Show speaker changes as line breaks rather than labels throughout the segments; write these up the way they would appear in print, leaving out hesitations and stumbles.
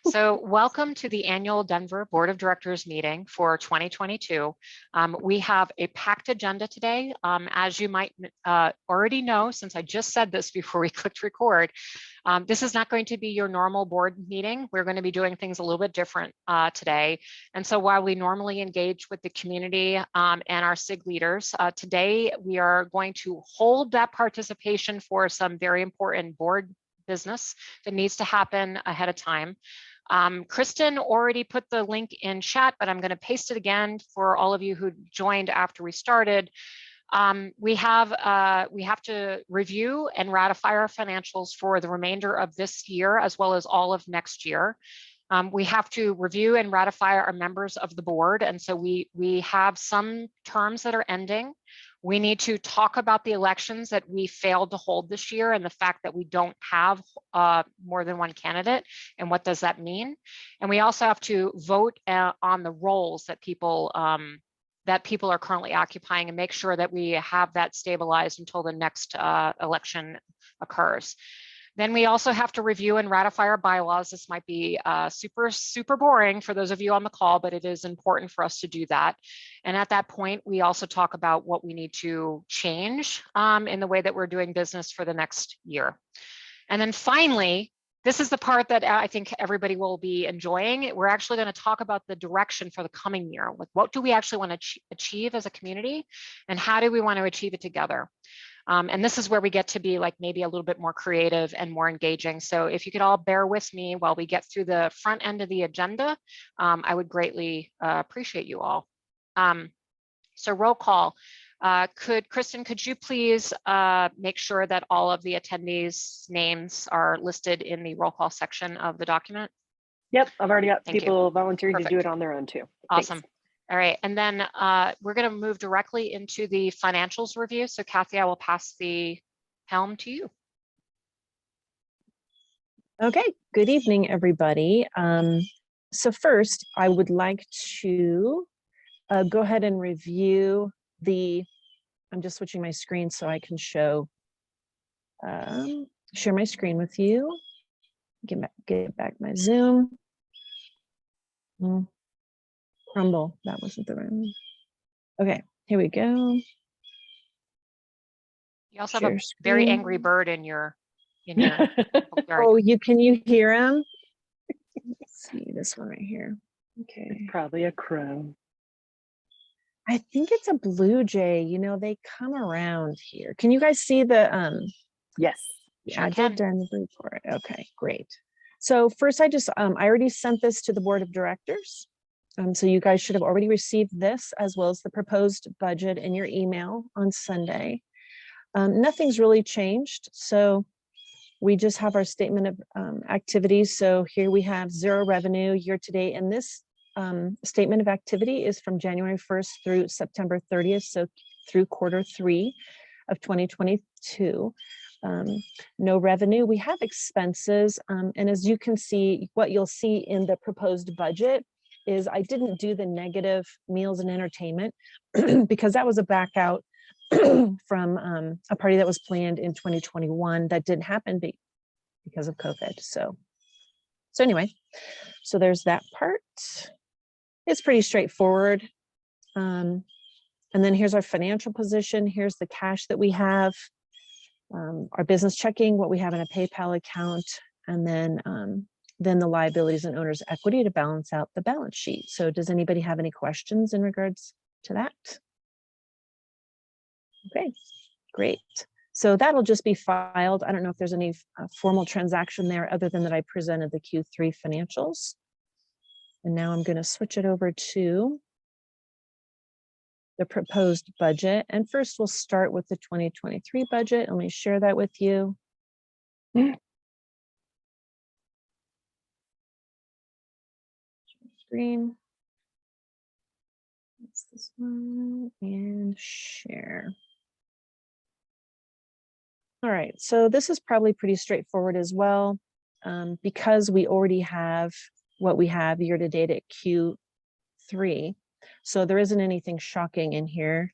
So welcome to the annual Denver Board of Directors meeting for 2022. We have a packed agenda today. As you might already know, since I just said this before we clicked record, this is not going to be your normal board meeting. We're going to be doing things a little bit different today. And so while we normally engage with the community and our SIG leaders, today we are going to hold that participation for some very important board business that needs to happen ahead of time. Kristen already put the link in chat, but I'm going to paste it again for all of you who joined after we started. We have to review and ratify our financials for the remainder of this year, as well as all of next year. We have to review and ratify our members of the board. And so we have some terms that are ending. We need to talk about the elections that we failed to hold this year and the fact that we don't have more than one candidate, and what does that mean? And we also have to vote on the roles that people are currently occupying and make sure that we have that stabilized until the next election occurs. Then we also have to review and ratify our bylaws. This might be super boring for those of you on the call, but it is important for us to do that. And at that point, we also talk about what we need to change in the way that we're doing business for the next year. And then finally, this is the part that I think everybody will be enjoying. We're actually going to talk about the direction for the coming year. Like, what do we actually want to achieve as a community, and how do we want to achieve it together? And this is where we get to be like maybe a little bit more creative and more engaging. So if you could all bear with me while we get through the front end of the agenda, I would greatly appreciate you all. So roll call. Kristen, could you please make sure that all of the attendees' names are listed in the roll call section of the document?
Yep, I've already got people volunteering to do it on their own too.
Awesome.
Thanks.
All right, and then we're going to move directly into the financials review. So Kathy, I will pass the helm to you.
Okay, good evening, everybody. So first, I would like to go ahead and review I'm just switching my screen so I can share my screen with you. Get back my Zoom. Crumble, that wasn't the right one. Okay, here we go.
You also have a very angry bird in your
Oh, can you hear him? Let's see this one right here. Okay.
It's probably a crow.
I think it's a blue jay. You know, they come around here. Can you guys see the
Yes.
Agile Denver report? Okay, great. So first, I already sent this to the board of directors. So you guys should have already received this, as well as the proposed budget in your email on Sunday. Nothing's really changed. So we just have our statement of activities. So here we have 0 revenue year to date. And this statement of activity is from January 1st through September 30th. So through Q3 of 2022. No revenue. We have expenses. And as you can see, what you'll see in the proposed budget is I didn't do the negative meals and entertainment because that was a back out from a party that was planned in 2021 that didn't happen because of COVID. So anyway, so there's that part. It's pretty straightforward. And then here's our financial position. Here's the cash that we have, our business checking, what we have in a PayPal account, and then the liabilities and owner's equity to balance out the balance sheet. So does anybody have any questions in regards to that? Okay, great. So that'll just be filed. I don't know if there's any formal transaction there other than that I presented the Q3 financials. And now I'm going to switch it over to the proposed budget. And first we'll start with the 2023 budget. Let me share that with you. Screen. That's this one, and share. All right, so this is probably pretty straightforward as well, because we already have what we have year to date at Q3. So there isn't anything shocking in here.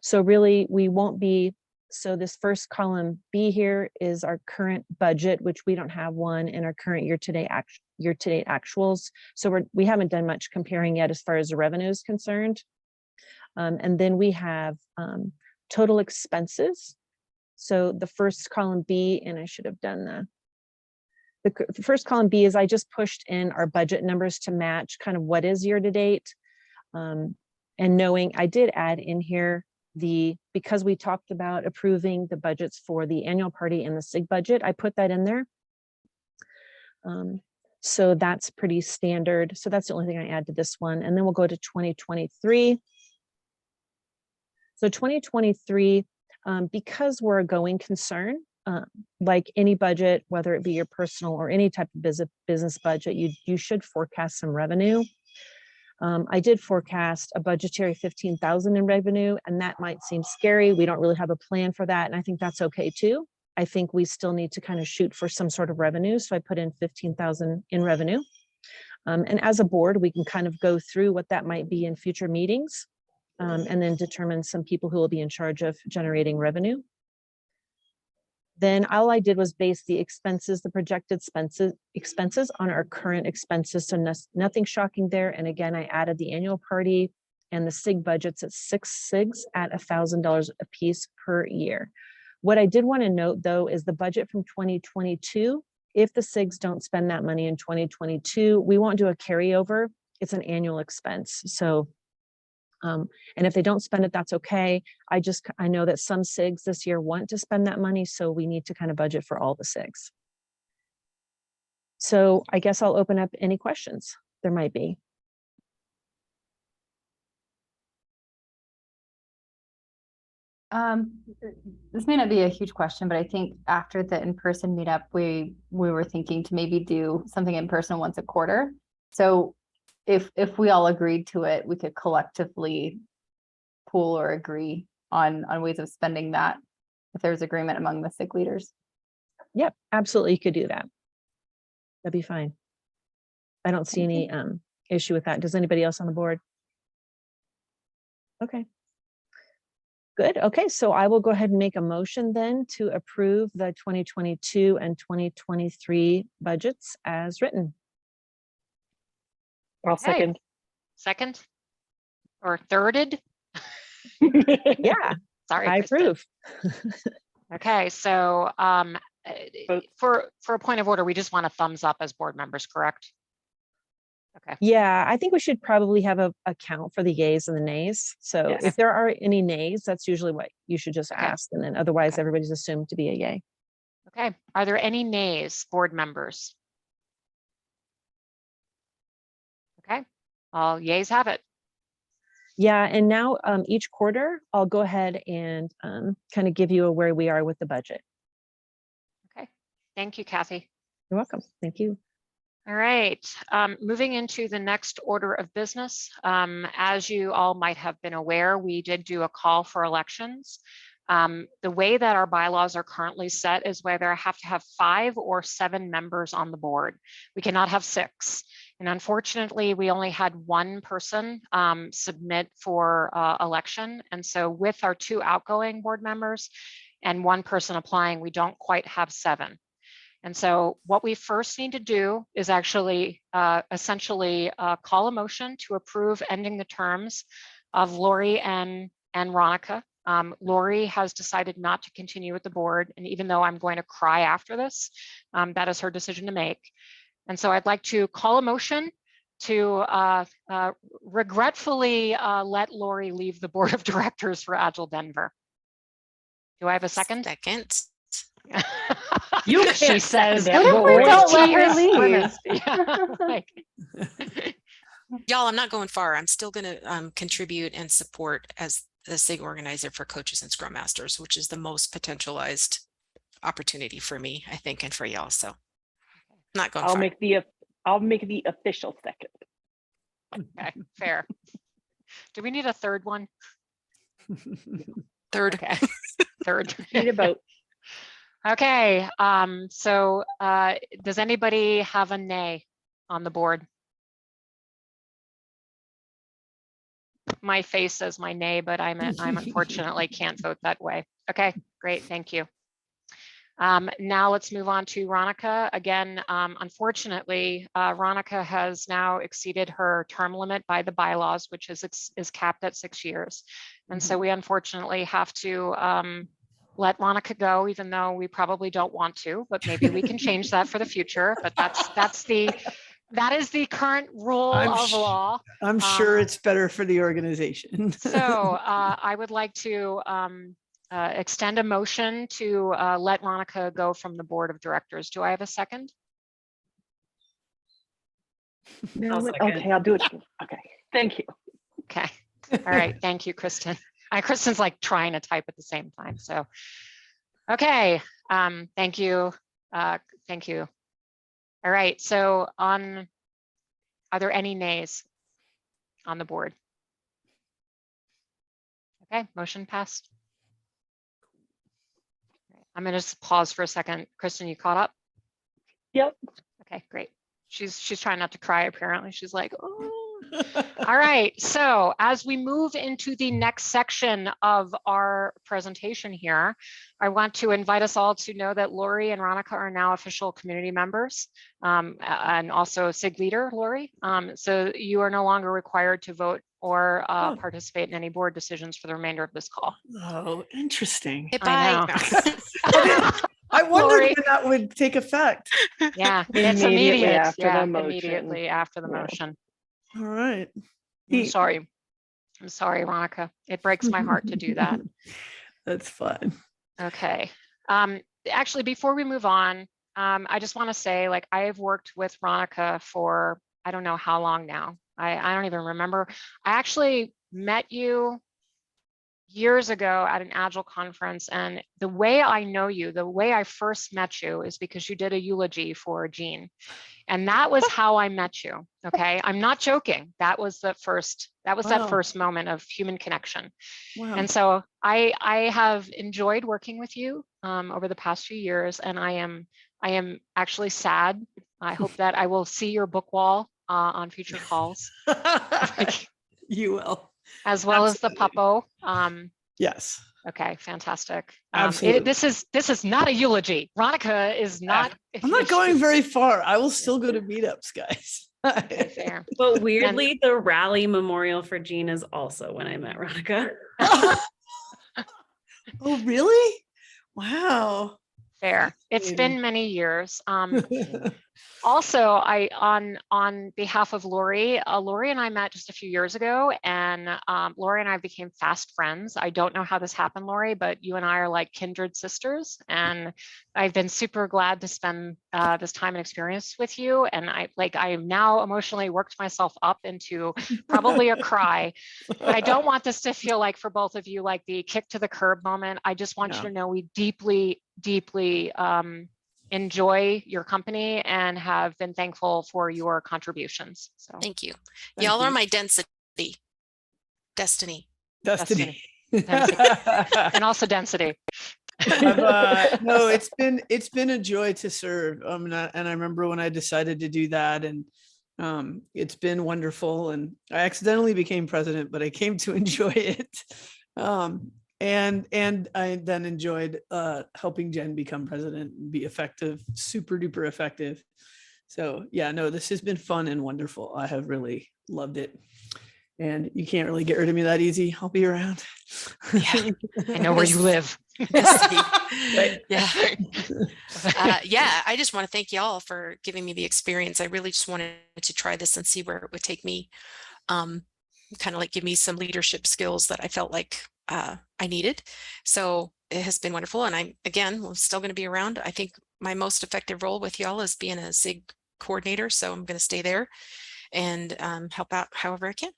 So really, we won't be So this first column B here is our current budget, which we don't have one in our current year-to-date actuals. So we haven't done much comparing yet as far as the revenue is concerned. And then we have total expenses. So the first column B, and I should have done the first column B is I just pushed in our budget numbers to match kind of what is year-to-date. And knowing I did add in here because we talked about approving the budgets for the annual party and the SIG budget, I put that in there. So that's pretty standard. So that's the only thing I add to this one. And then we'll go to 2023. So 2023, because we're a going concern, like any budget, whether it be your personal or any type of business budget, you should forecast some revenue. I did forecast a budgetary 15,000 in revenue, and that might seem scary. We don't really have a plan for that, and I think that's okay too. I think we still need to kind of shoot for some sort of revenue, so I put in 15,000 in revenue. And as a board, we can kind of go through what that might be in future meetings, and then determine some people who will be in charge of generating revenue. Then all I did was base the expenses, the projected expenses on our current expenses. So nothing shocking there. And again, I added the annual party and the SIG budgets at 6 SIGs at $1,000 a piece per year. What I did want to note though, is the budget from 2022. If the SIGs don't spend that money in 2022, we won't do a carryover. It's an annual expense. So and if they don't spend it, that's okay. I know that some SIGs this year want to spend that money, so we need to kind of budget for all the SIGs. So I guess I'll open up any questions there might be.
This may not be a huge question, but I think after the in-person meetup, we were thinking to maybe do something in person once a quarter. So if we all agreed to it, we could collectively pool or agree on ways of spending that, if there's agreement among the SIG leaders. Yep,
absolutely, you could do that. That'd be fine. I don't see any issue with that. Does anybody else on the board? Okay. Good. Okay, so I will go ahead and make a motion then to approve the 2022 and 2023 budgets as written.
I'll second.
Second or thirded?
Yeah.
Sorry,
I approve.
Okay, so for a point of order, we just want a thumbs up as board members, correct? Okay.
Yeah, I think we should probably have a count for the yays and the nays. So
yes.
If there are any nays, that's usually what you should just ask, and then otherwise everybody's assumed to be a yay.
Okay. Are there any nays, board members? Okay. All yays have it.
Yeah, and now each quarter, I'll go ahead and kind of give you where we are with the budget.
Okay. Thank you, Kathy.
You're welcome. Thank you.
All right, moving into the next order of business. As you all might have been aware, we did do a call for elections. The way that our bylaws are currently set is whether I have to have 5 or 7 members on the board. We cannot have 6. And unfortunately, we only had 1 person submit for election. And so with our 2 outgoing board members and 1 person applying, we don't quite have 7. And so what we first need to do is actually essentially call a motion to approve ending the terms of Lori and Ronica. Lori has decided not to continue with the board, and even though I'm going to cry after this, that is her decision to make. And so I'd like to call a motion to regretfully let Lori leave the board of directors for Agile Denver. Do I have a second?
Second.
She says,
what if we don't let her leave?
Yeah, like,
Y'all, I'm not going far. I'm still going to contribute and support as the SIG organizer for coaches and scrum masters, which is the most potentialized opportunity for me, I think, and for y'all. So not going far.
I'll make the official second.
Okay, fair. Do we need a third one?
Third.
Okay. Third.
Need a vote.
Okay, so does anybody have a nay on the board? My face says my nay, but I'm unfortunately can't vote that way. Okay, great. great, thank you. Now let's move on to Ronica. Again, unfortunately, Ronica has now exceeded her term limit by the bylaws, which is capped at 6 years. And so we unfortunately have to let Ronica go, even though we probably don't want to, but maybe we can change that for the future. But that is the current rule of law.
I'm sure it's better for the organization.
So I would like to extend a motion to let Ronica go from the board of directors. Do I have a second?
No, okay, I'll do it. Okay, thank you.
Okay, all right, thank you, Kristen. Kristen's like trying to type at the same time, so. Okay, thank you, thank you. All right, so are there any nays on the board? Okay, motion passed. I'm gonna just pause for a second. Kristen, you caught up?
Yep.
Okay, great. She's trying not to cry, apparently. She's like, oh. All right, so as we move into the next section of our presentation here, I want to invite us all to know that Lori and Ronica are now official community members, and also SIG leader, Lori. So you are no longer required to vote or participate in any board decisions for the remainder of this call.
Oh, interesting.
Bye.
I wondered
Lori.
when that would take effect.
Yeah, it's
Immediately
immediate.
after
Yeah,
the motion.
immediately after the
Yeah.
motion.
All right.
I'm sorry, Ronica. It breaks my heart to do that.
That's fine.
Okay. Actually, before we move on, I just want to say, like, I have worked with Ronica for, I don't know how long now. I don't even remember. I actually met you years ago at an Agile conference, and the way I know you, the way I first met you is because you did a eulogy for Jean. And that was how I met you. Okay. I'm not joking. That was that first moment of human connection.
Wow.
And so I have enjoyed working with you over the past few years, and I am actually sad. I hope that I will see your book wall on future calls.
You will.
As well
Absolutely.
as the puppo.
Yes.
Okay, fantastic.
Absolutely.
This is not a eulogy. Ronica is not.
I'm not going very far. I will still go to meetups, guys.
Okay, fair.
But weirdly, the rally memorial for Jean is also when I met Ronica.
Oh, really? Wow.
Fair. It's been many years. Also, on behalf of Lori, Lori and I met just a few years ago, and Lori and I became fast friends. I don't know how this happened, Lori, but you and I are like kindred sisters, and I've been super glad to spend this time and experience with you. And I have now emotionally worked myself up into probably a cry, but I don't want this to feel like for both of you like the kick to the curb moment. I just want you to know we deeply enjoy your company and have been thankful for your contributions. So
Thank you. Y'all are my destiny.
Destiny.
Destiny.
And also density.
No, it's been a joy to serve. And I remember when I decided to do that, and it's been wonderful. And I accidentally became president, but I came to enjoy it. And I then enjoyed helping Jen become president and be effective, super duper effective. So yeah, no, this has been fun and wonderful. I have really loved it. And you can't really get rid of me that easy. I'll be around.
Yeah, I know where you live.
Right.
Yeah. I just want to thank y'all for giving me the experience. I really just wanted to try this and see where it would take me. Kind of like give me some leadership skills that I felt like I needed. So it has been wonderful. And we're still going to be around. I think my most effective role with y'all is being a SIG coordinator. So I'm going to stay there and help out however I can.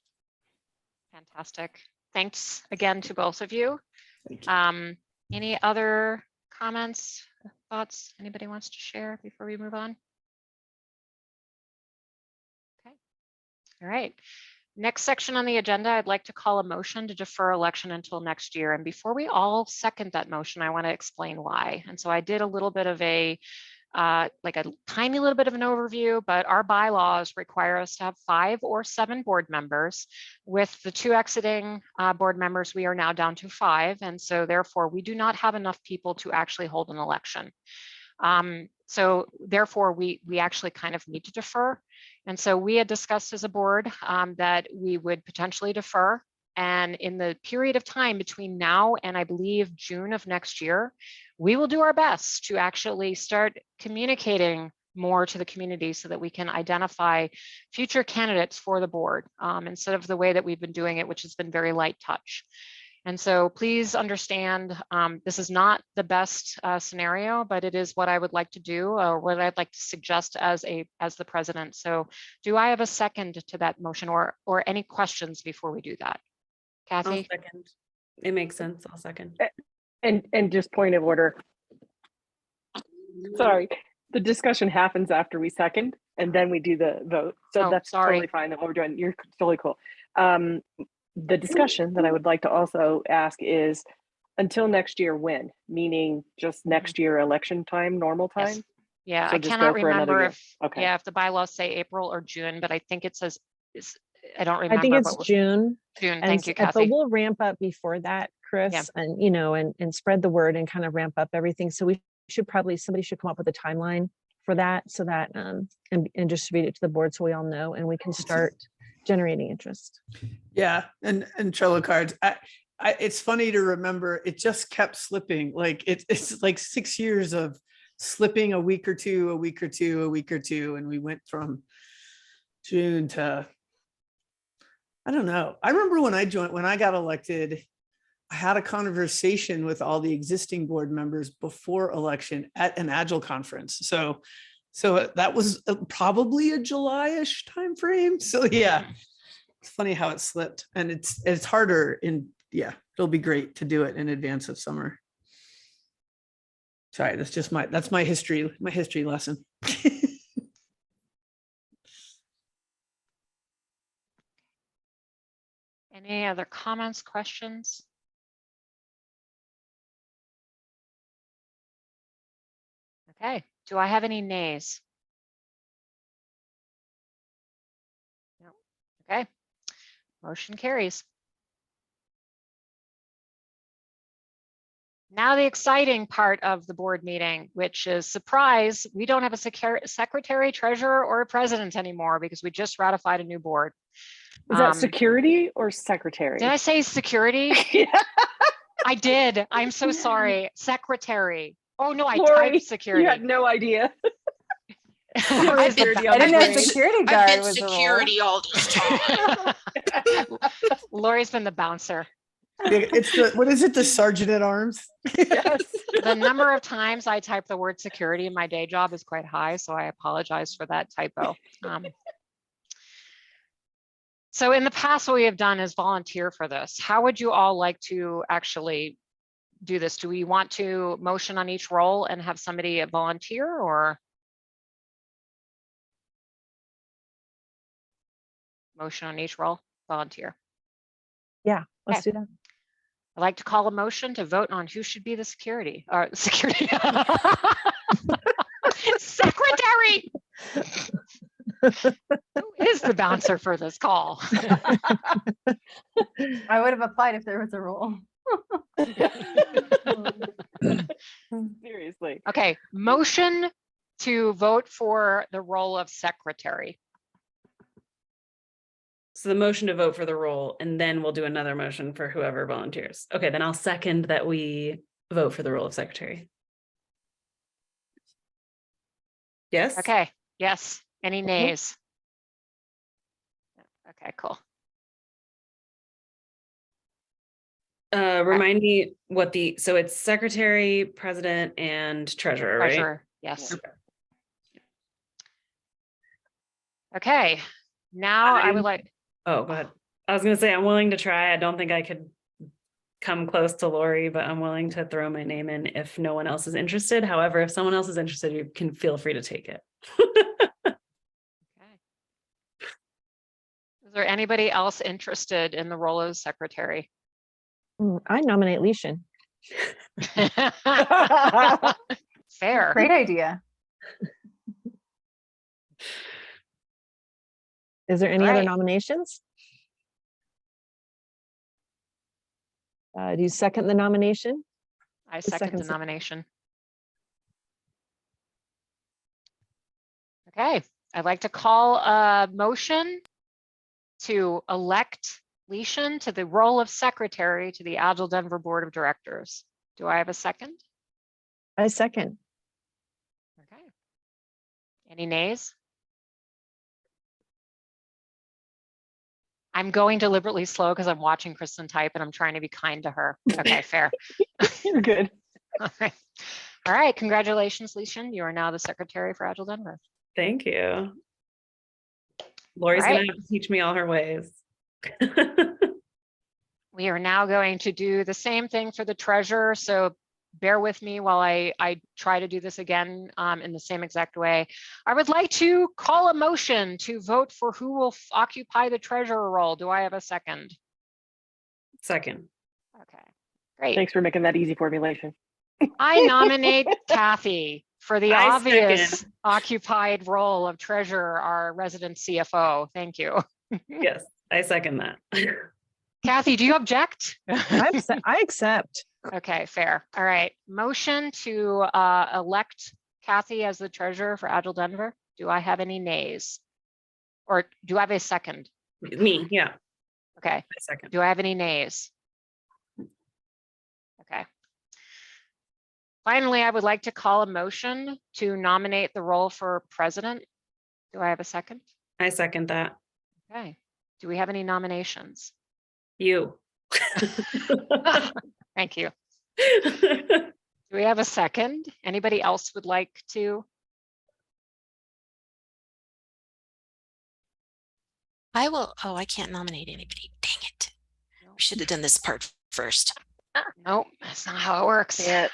Fantastic. Thanks again to both of you.
Thank you.
Any other comments, thoughts anybody wants to share before we move on? Okay. All right. Next section on the agenda, I'd like to call a motion to defer election until next year. And before we all second that motion, I want to explain why. And so I did a little bit of a like a tiny little bit of an overview, but our bylaws require us to have 5 or 7 board members. With the 2 exiting board members, we are now down to 5. And so therefore we do not have enough people to actually hold an election. So therefore we actually kind of need to defer. And so we had discussed as a board that we would potentially defer. And in the period of time between now and I believe June of next year, we will do our best to actually start communicating more to the community so that we can identify future candidates for the board instead of the way that we've been doing it, which has been very light touch. And so please understand, this is not the best scenario, but it is what I would like to do or what I'd like to suggest as the president. So do I have a second to that motion or any questions before we do that?
I'll
Kathy?
second. It makes sense. I'll second.
And just point of order. Sorry, the discussion happens after we second and then we do the vote. So
Oh,
that's
sorry.
totally fine that what we're doing. You're totally cool. The discussion that I would like to also ask is until next year, when? Meaning just next year election time, normal time?
Yes. Yeah,
So
I
just
cannot
go for another
remember
year.
if,
Okay.
yeah, if the bylaws say April or June, but I think it says, I don't remember.
I think it's
but
June.
June,
And
thank you,
but
Kathy.
we'll ramp up before that, Chris, and and spread the word and kind of ramp up everything. So we should probably, somebody should come up with a timeline for that so that and distribute it to the board so we all know and we can start generating interest.
Yeah, and Trello cards. It's funny to remember. It just kept slipping. Like it's like 6 years of slipping a week or two, and we went from June to, I don't know. I remember when I got elected, I had a conversation with all the existing board members before election at an Agile conference. So that was probably a July-ish timeframe. So yeah, it's funny how it slipped, and it's harder it'll be great to do it in advance of summer. Sorry, that's my history lesson.
Any other comments, questions? Okay, do I have any nays? No. Okay, motion carries. Now the exciting part of the board meeting, which is surprise, we don't have a secretary, treasurer, or a president anymore because we just ratified a new board.
Is that security or secretary?
Did I say security?
Yeah.
I did. I'm so sorry. Secretary. Oh no, I
Lori,
typed security.
You had no idea.
I've been,
I didn't know security guard
I've been
was a role.
security all this time.
Lori's been the bouncer.
It's what is it? The sergeant at arms.
Yes.
The number of times I type the word security in my day job is quite high, so I apologize for that typo. So in the past, what we have done is volunteer for this. How would you all like to actually do this? Do we want to motion on each role and have somebody volunteer, or motion on each role, volunteer?
Yeah, let's do that.
I'd like to call a motion to vote on who should be the security secretary. Who is the bouncer for this call?
I would have applied if there was a role.
Seriously.
Okay, motion to vote for the role of secretary.
So the motion to vote for the role, and then we'll do another motion for whoever volunteers. Okay, then I'll second that we vote for the role of secretary. Yes?
Okay, yes. Any nays? Okay, cool.
Remind me what so it's secretary, president, and treasurer, right?
Treasurer, yes.
Okay.
Okay, now I would like.
Oh, go ahead. I was gonna say, I'm willing to try. I don't think I could come close to Lori, but I'm willing to throw my name in if no one else is interested. However, if someone else is interested, you can feel free to take it.
Okay. Is there anybody else interested in the role of secretary?
I nominate Leishan.
Fair.
Great idea.
Is there any other
Right.
nominations? Do you second the nomination?
I
Who
second the
seconds it?
nomination. Okay, I'd like to call a motion to elect Leishan to the role of secretary to the Agile Denver Board of Directors. Do I have a second?
I second.
Okay. Any nays? I'm going deliberately slow because I'm watching Kristen type and I'm trying to be kind to her. Okay, fair.
You're good.
All right. All right, congratulations, Leishan. You are now the secretary for Agile Denver.
Thank you. Lori's
All right.
gonna have to teach me all her ways.
We are now going to do the same thing for the treasurer. So bear with me while I try to do this again in the same exact way. I would like to call a motion to vote for who will occupy the treasurer role. Do I have a second?
Second.
Okay, great.
Thanks for making that easy formulation.
I nominate Kathy for the
I
obvious
second.
occupied role of treasurer, our resident CFO. Thank you.
Yes, I second that.
Kathy, do you object?
I accept.
Okay, fair. All right. Motion to elect Kathy as the treasurer for Agile Denver. Do I have any nays? Or do I have a second?
Me, yeah,
Okay.
I second.
Do I have any nays? Okay. Finally, I would like to call a motion to nominate the role for president. Do I have a second?
I second that.
Okay. Do we have any nominations?
You.
Thank you. Do we have a second? Anybody else would like to?
I will, oh, I can't nominate anybody. Dang it. We should have done this part first.
Nope, that's not how it works.
Yeah.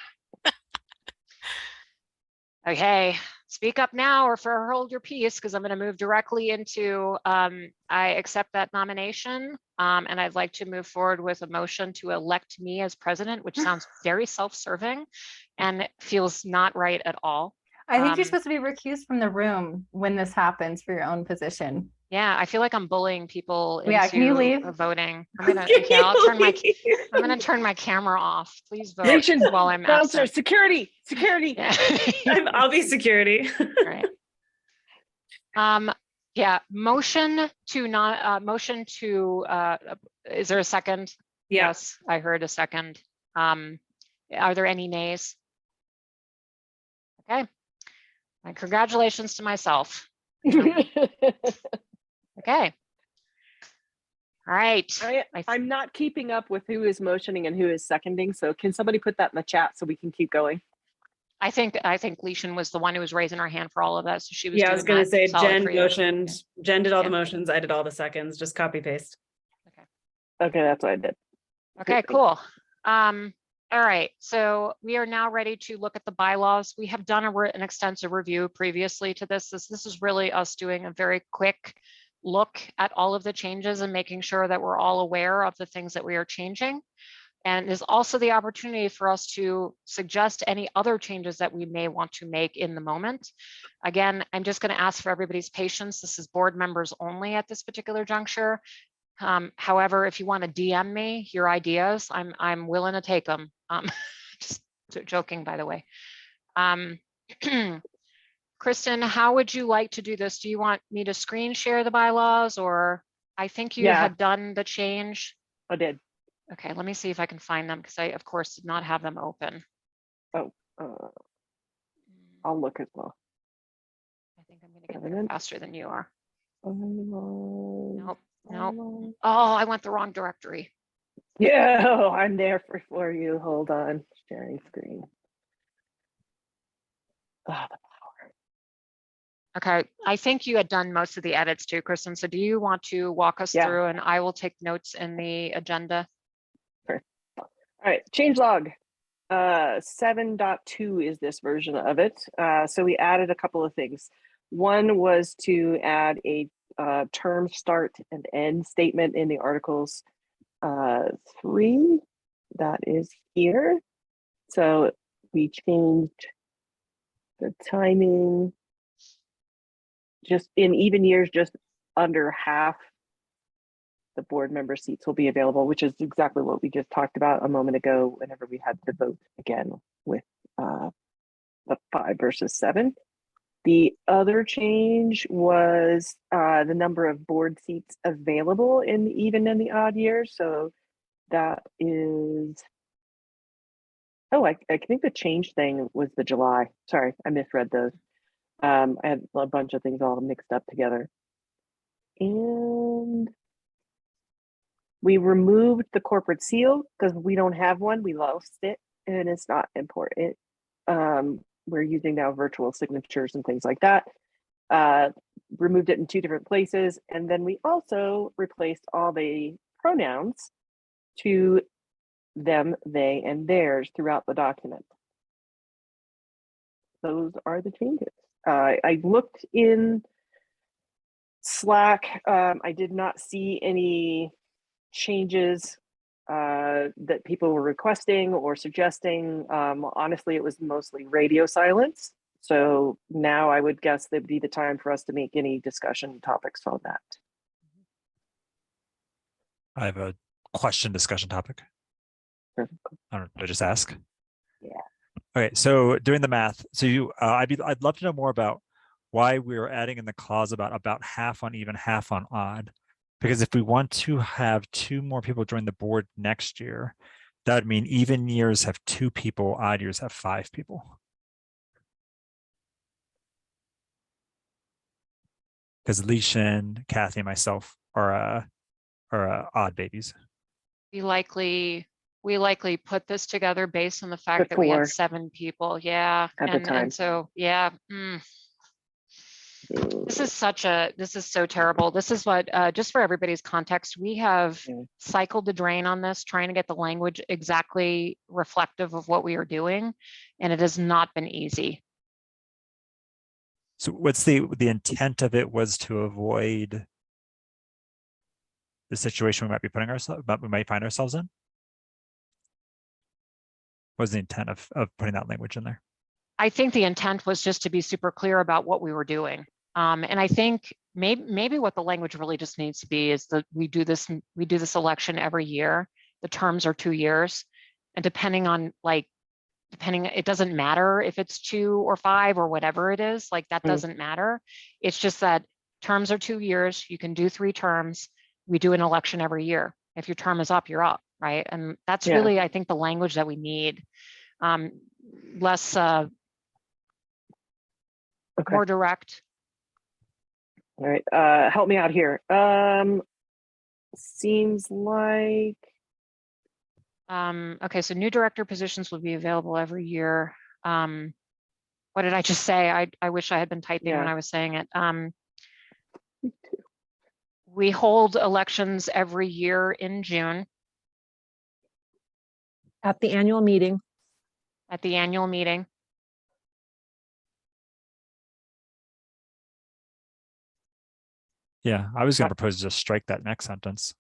Okay, speak up now or for hold your peace, because I'm going to move directly into, I accept that nomination. And I'd like to move forward with a motion to elect me as president, which sounds very self-serving and feels not right at all.
I think you're
Um,
supposed to be recused from the room when this happens for your own position.
Yeah, I feel like I'm bullying people
Yeah, can you
into
leave?
voting. I'm gonna, okay, I'm gonna turn my camera off. Please vote
Nation
while I'm
bouncer,
absent.
security, security.
Yeah.
I'll be security.
All right. Yeah, motion to not, is there a second?
Yeah.
Yes, I heard a second. Are there any nays? Okay. And congratulations to myself. Okay. All right.
I'm not keeping up with who is motioning and who is seconding. So can somebody put that in the chat so we can keep going?
I think Leishan was the one who was raising her hand for all of that. So she was
Yeah, I
doing
was gonna
that
say
solid
Jen
for you.
motioned. Jen did all the
Yeah.
motions. I did all the seconds. Just copy paste.
Okay, that's what I did.
Okay, cool. All right, so we are now ready to look at the bylaws. We have done an extensive review previously to this. This is really us doing a very quick look at all of the changes and making sure that we're all aware of the things that we are changing. And there's also the opportunity for us to suggest any other changes that we may want to make in the moment. Again, I'm just going to ask for everybody's patience. This is board members only at this particular juncture. However, if you want to DM me your ideas, I'm willing to take them. Just joking, by the way. Kristen, how would you like to do this? Do you want me to screen share the bylaws, or I think you had done the change?
I did.
Okay, let me see if I can find them, because I, of course, did not have them open.
I'll look as well.
I think I'm going to get there faster than you are.
Nope.
Nope. Oh, I went the wrong directory.
Yeah, I'm there for you. Hold on, sharing screen. Oh,
Okay, I think you had done most of the edits too, Kristen. So do you want to walk us through, and I will take notes in the agenda?
sure. All right, change log. 7.2 is this version of it. So we added a couple of things. One was to add a term start and end statement in the articles. 3, that is here. So we changed The timing, just in even years, just under half the board member seats will be available, which is exactly what we just talked about a moment ago whenever we had to vote again with the 5 versus 7. The other change was the number of board seats available in the even and the odd years. So that is, oh, I think the change thing was the July. Sorry, I misread those. I had a bunch of things all mixed up together. And we removed the corporate seal because we don't have one. We lost it and it's not important. We're using now virtual signatures and things like that. Removed it in 2 different places. And then we also replaced all the pronouns to them, they, and theirs throughout the document. Those are the changes. I looked in Slack. I did not see any changes that people were requesting or suggesting. Honestly, it was mostly radio silence. So now I would guess that'd be the time for us to make any discussion topics on that.
I have a question discussion topic. I don't know, to just ask.
Yeah.
Okay, so doing the math, so I'd love to know more about why we're adding in the clause about half on even, half on odd. Because if we want to have 2 more people join the board next year, that would mean even years have 2 people, odd years have 5 people. Because Leishan, Kathy, and myself are odd babies.
We likely put this together based on the fact that we
Before.
had 7 people. Yeah.
At the time.
And so, yeah. This is so terrible. This is what, just for everybody's context, we have cycled the drain on this, trying to get the language exactly reflective of what we are doing. And it has not been easy.
So what's the intent of it was to avoid the situation we might be putting ourselves, but we might find ourselves in? What was the intent of putting that language in there?
I think the intent was just to be super clear about what we were doing. And I think maybe what the language really just needs to be is that we do this election every year. The terms are 2 years. And depending, it doesn't matter if it's 2 or 5 or whatever it is, like that doesn't matter. It's just that terms are 2 years. You can do 3 terms. We do an election every year. If your term is up, you're up, right? And that's really, I think, the language that we need. Less, more direct.
All right, help me out here. Seems like.
Okay, so new director positions will be available every year. What did I just say? I wish I had been typing when I was saying it. We hold elections every year in June.
At the annual meeting.
At the annual meeting.
Yeah, I was going to propose to just strike that next sentence.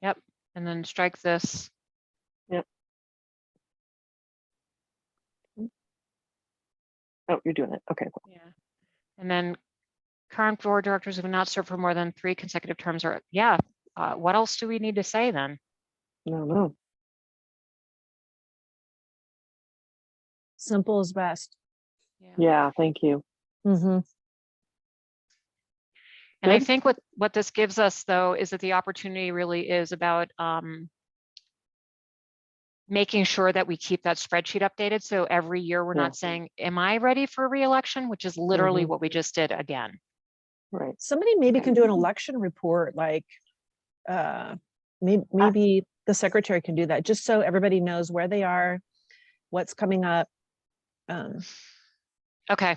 Yep, and then strike this.
Yep. Oh, you're doing it. Okay.
Yeah, and then current board directors who have not served for more than 3 consecutive terms are, what else do we need to say then?
No.
Simple is best.
Yeah, thank you.
Mm-hmm.
And I think what this gives us, though, is that the opportunity really is about making sure that we keep that spreadsheet updated. So every year we're not saying, am I ready for re-election? Which is literally what we just did again.
Right.
Somebody maybe can do an election report, like maybe the secretary can do that, just so everybody knows where they are, what's coming up.
Okay.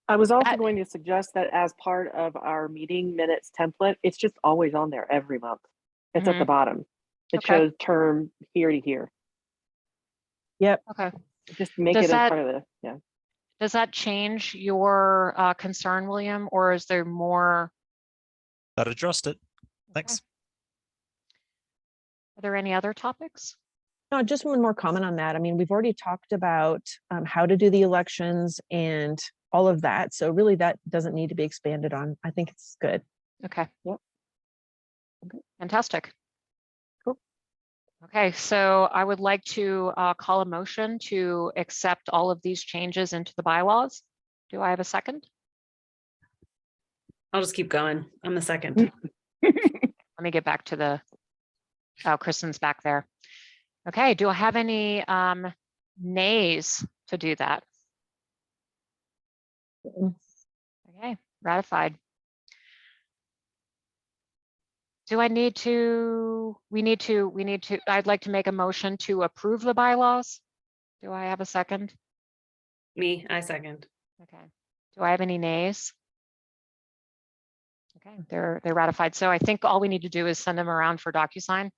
I was also going to suggest that as part of our meeting minutes template, it's just always on there every month. It's at the bottom. It shows term here to here.
Yep.
Okay.
Just make it as part of the,
Does that change your concern, William, or is there more?
That addressed it. Thanks.
Are there any other topics?
No, just one more comment on that. I mean, we've already talked about how to do the elections and all of that. So really that doesn't need to be expanded on. I think it's good.
Okay.
Yep. Okay.
Fantastic.
Cool.
Okay, so I would like to call a motion to accept all of these changes into the bylaws. Do I have a second?
I'll just keep going. I'm the second.
Let me get back to the, oh, Kristen's back there. Okay, do I have any nays to do that? Okay, ratified. Do I need to, we need to, I'd like to make a motion to approve the bylaws. Do I have a second?
Me, I second.
Okay. Do I have any nays? Okay, they're ratified. So I think all we need to do is send them around for DocuSign.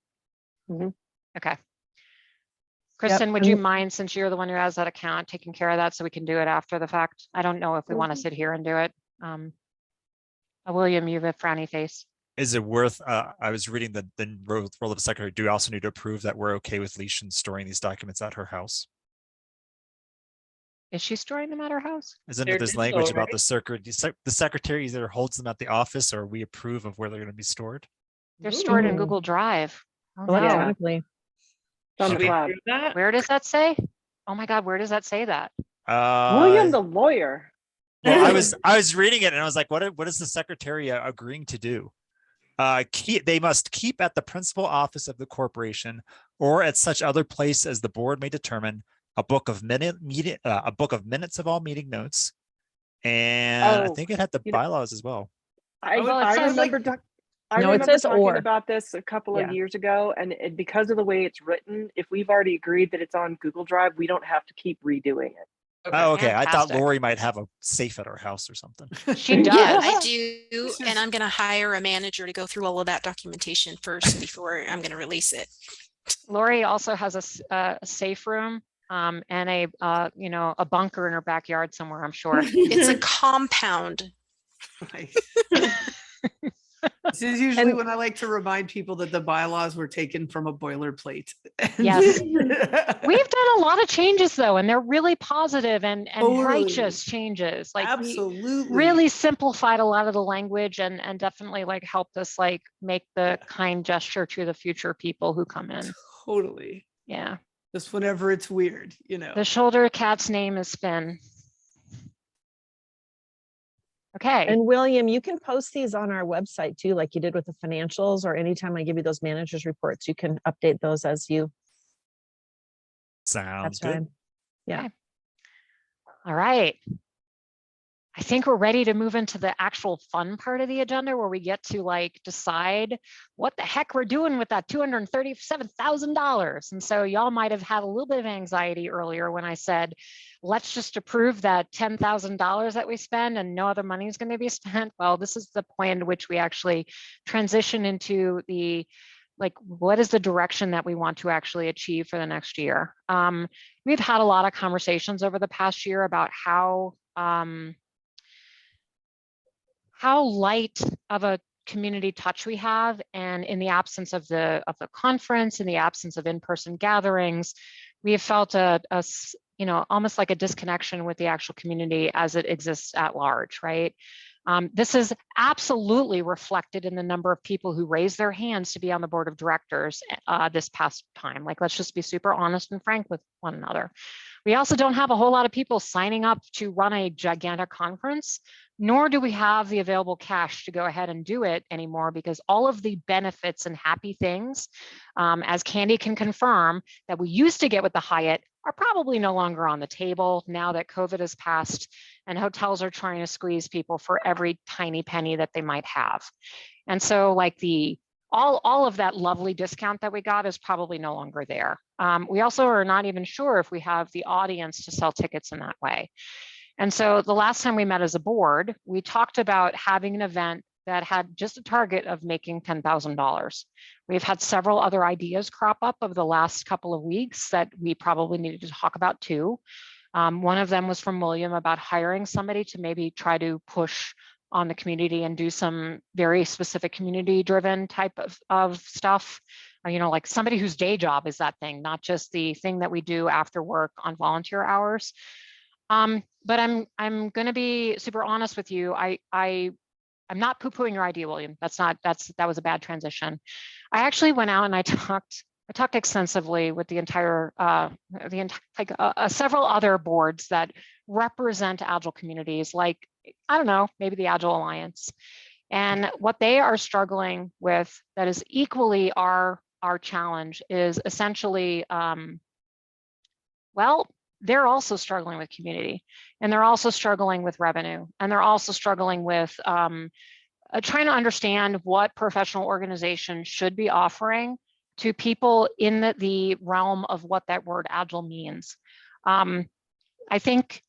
Mhm.
Okay. Kristen, would you
and-
mind, since you're the one who has that account, taking care of that so we can do it after the fact? I don't know if we want to sit here and do it. William, you have a frowny face.
Is it worth, I was reading the role of secretary, do we also need to approve that we're okay with Leishan storing these documents at her house?
Is she storing them at her house?
Isn't
They're
it this
digital,
language about
right?
the secretary either holds them at the office or we approve of where they're going to be stored?
They're stored in
Ooh.
Google Drive. Oh, no.
Electronically.
It's on the
Should we
cloud.
do that?
Where does that say? Oh my God, where does that say that?
William, the lawyer.
Well, I was reading it and I was like, what is the secretary agreeing to do? They must keep at the principal office of the corporation or at such other place as the board may determine a book of minutes of all meeting notes. And I
Oh,
think it had the
you know-
bylaws as well.
I,
Well, it
I
says,
remember. I
No, it
remember
says
talking
or.
about this a couple
Yeah.
of years ago, and because of the way it's written, if we've already agreed that it's on Google Drive, we don't have to keep redoing it.
Oh, okay. I thought
Fantastic.
Lori might have a safe at her house or something.
She does.
Yeah, I do.
This
And
is-
I'm going to hire a manager to go through all of that documentation first before I'm going to release it.
Lori also has a safe room and a a bunker in her backyard somewhere, I'm sure.
It's a compound.
Nice. This is usually
And-
when I like to remind people that the bylaws were taken from a boilerplate.
Yes. We've done a lot of changes though, and they're really positive and
Totally.
righteous changes. Like we
Absolutely.
really simplified a lot of the language and definitely like helped us like make the kind gesture to the future people who come in.
Totally.
Yeah.
Just whenever it's weird, you know.
The shoulder cat's name is Finn. Okay.
And William, you can post these on our website too, like you did with the financials, or anytime I give you those managers reports, you can update those as you have
Sounds good.
time. Yeah.
All right. I think we're ready to move into the actual fun part of the agenda where we get to like decide what the heck we're doing with that $237,000. And so y'all might have had a little bit of anxiety earlier when I said, let's just approve that $10,000 that we spend and no other money is going to be spent. Well, this is the point in which we actually transition into the like, what is the direction that we want to actually achieve for the next year? We've had a lot of conversations over the past year about how light of a community touch we have, and in the absence of the conference, in the absence of in-person gatherings, we have felt almost like a disconnection with the actual community as it exists at large, right? This is absolutely reflected in the number of people who raised their hands to be on the board of directors this past time. Like, let's just be super honest and frank with one another. We also don't have a whole lot of people signing up to run a gigantic conference, nor do we have the available cash to go ahead and do it anymore, because all of the benefits and happy things, as Candy can confirm, that we used to get with the Hyatt are probably no longer on the table now that COVID has passed and hotels are trying to squeeze people for every tiny penny that they might have. And so like all of that lovely discount that we got is probably no longer there. We also are not even sure if we have the audience to sell tickets in that way. And so the last time we met as a board, we talked about having an event that had just a target of making $10,000. We've had several other ideas crop up over the last couple of weeks that we probably needed to talk about too. One of them was from William about hiring somebody to maybe try to push on the community and do some very specific community driven type of stuff. you know, like somebody whose day job is that thing, not just the thing that we do after work on volunteer hours. But I'm going to be super honest with you. I'm not poo-pooing your idea, William. That was a bad transition. I actually went out and I talked extensively with the entire several other boards that represent Agile communities, like, I don't know, maybe the Agile Alliance. And what they are struggling with that is equally our challenge is essentially, well, they're also struggling with community, and they're also struggling with revenue, and they're also struggling with trying to understand what professional organizations should be offering to people in the realm of what that word Agile means. I think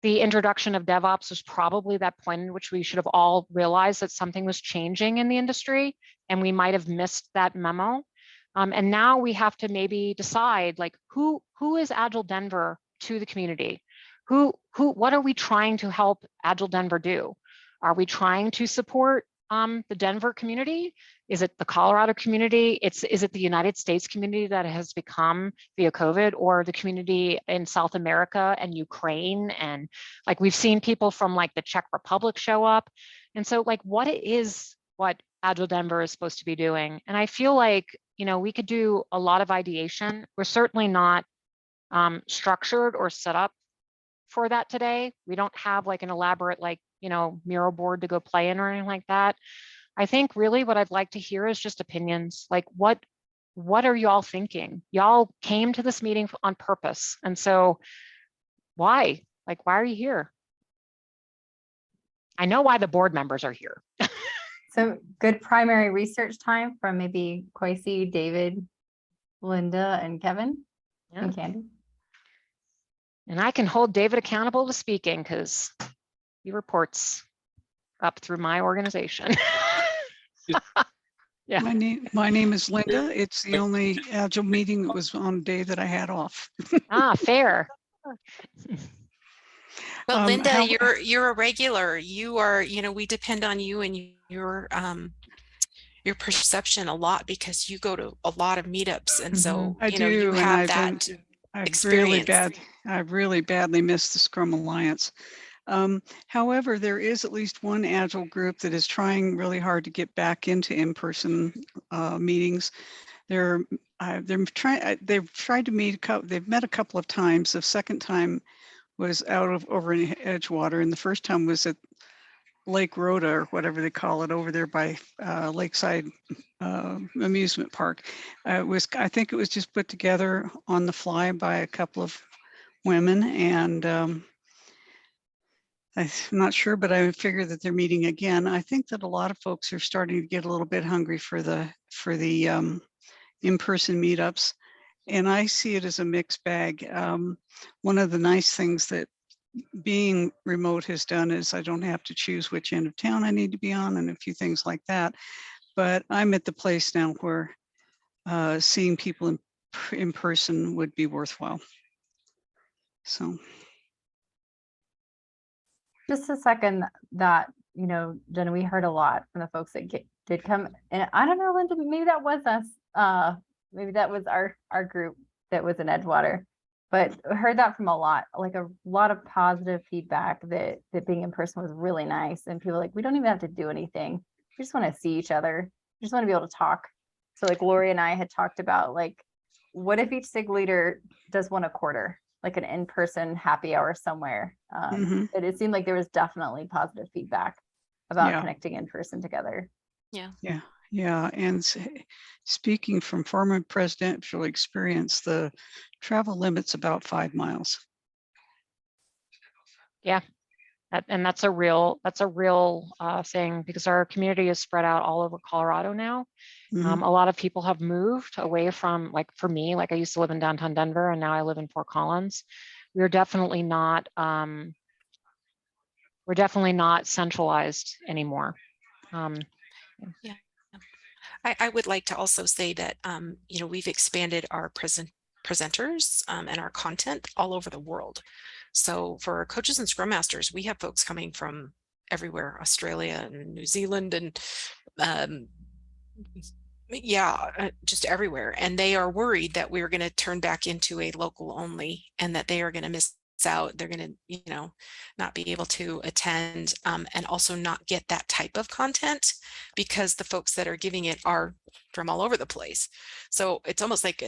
the introduction of DevOps was probably that point in which we should have all realized that something was changing in the industry, and we might have missed that memo. And now we have to maybe decide, like, who is Agile Denver to the community? What are we trying to help Agile Denver do? Are we trying to support the Denver community? Is it the Colorado community? Is it the United States community that has become via COVID, or the community in South America and Ukraine? And like, we've seen people from like the Czech Republic show up. And so like, what Agile Denver is supposed to be doing? And I feel like, you know, we could do a lot of ideation. We're certainly not structured or set up for that today. We don't have like an elaborate, like, you know, Miro board to go play in or anything like that. I think really what I'd like to hear is just opinions. Like, what are y'all thinking? Y'all came to this meeting on purpose. And so why? Like, why are you here? I know why the board members are here.
So good primary research time from maybe Kwesi, David, Linda, and Kevin,
Yeah.
and Candy.
And I can hold David accountable to speaking because he reports up through my organization. Yeah.
My name is Linda. It's the only Agile meeting that was on a day that I had off.
Fair.
Well, Linda,
how-
you're a regular. You are, you know, we depend on you and your perception a lot because you go to a lot of meetups, and so
I
you know
do,
you
and
have that experience.
I've really badly missed the Scrum Alliance. However, there is at least one Agile group that is trying really hard to get back into in-person meetings. They've tried to meet. They've met a couple of times. The second time was over in Edgewater, and the first time was at Lake Rhoda, or whatever they call it, over there by Lakeside Amusement Park. I think it was just put together on the fly by a couple of women, and I'm not sure, but I figure that they're meeting again. I think that a lot of folks are starting to get a little bit hungry for the in-person meetups, and I see it as a mixed bag. One of the nice things that being remote has done is I don't have to choose which end of town I need to be on and a few things like that. But I'm at the place now where seeing people in person would be worthwhile. So.
Just a second that, you know, Jenna, we heard a lot from the folks that did come. And I don't know, Linda, maybe that was us. Maybe that was our group that was in Edgewater. But I heard that from a lot of positive feedback that being in person was really nice. And people like, we don't even have to do anything. We just want to see each other. We just want to be able to talk. So like Lori and I had talked about, like, what if each SIG leader does one a quarter, like an in-person happy hour somewhere. It seemed like there was definitely positive feedback about connecting in person together.
Yeah. And speaking from former presidential experience, the travel limit's about 5 miles.
Yeah. And that's a real thing, because our community is spread out all over Colorado now. A lot of people have moved away from, like, for me, like I used to live in downtown Denver and now I live in Fort Collins. We're definitely not centralized anymore.
Yeah. I would like to also say that, you know, we've expanded our presenters and our content all over the world. So for our coaches and scrum masters, we have folks coming from everywhere, Australia and New Zealand and Yeah, just everywhere. And they are worried that we're going to turn back into a local only and that they are going to miss out. They're going to, not be able to attend and also not get that type of content because the folks that are giving it are from all over the place. So it's almost like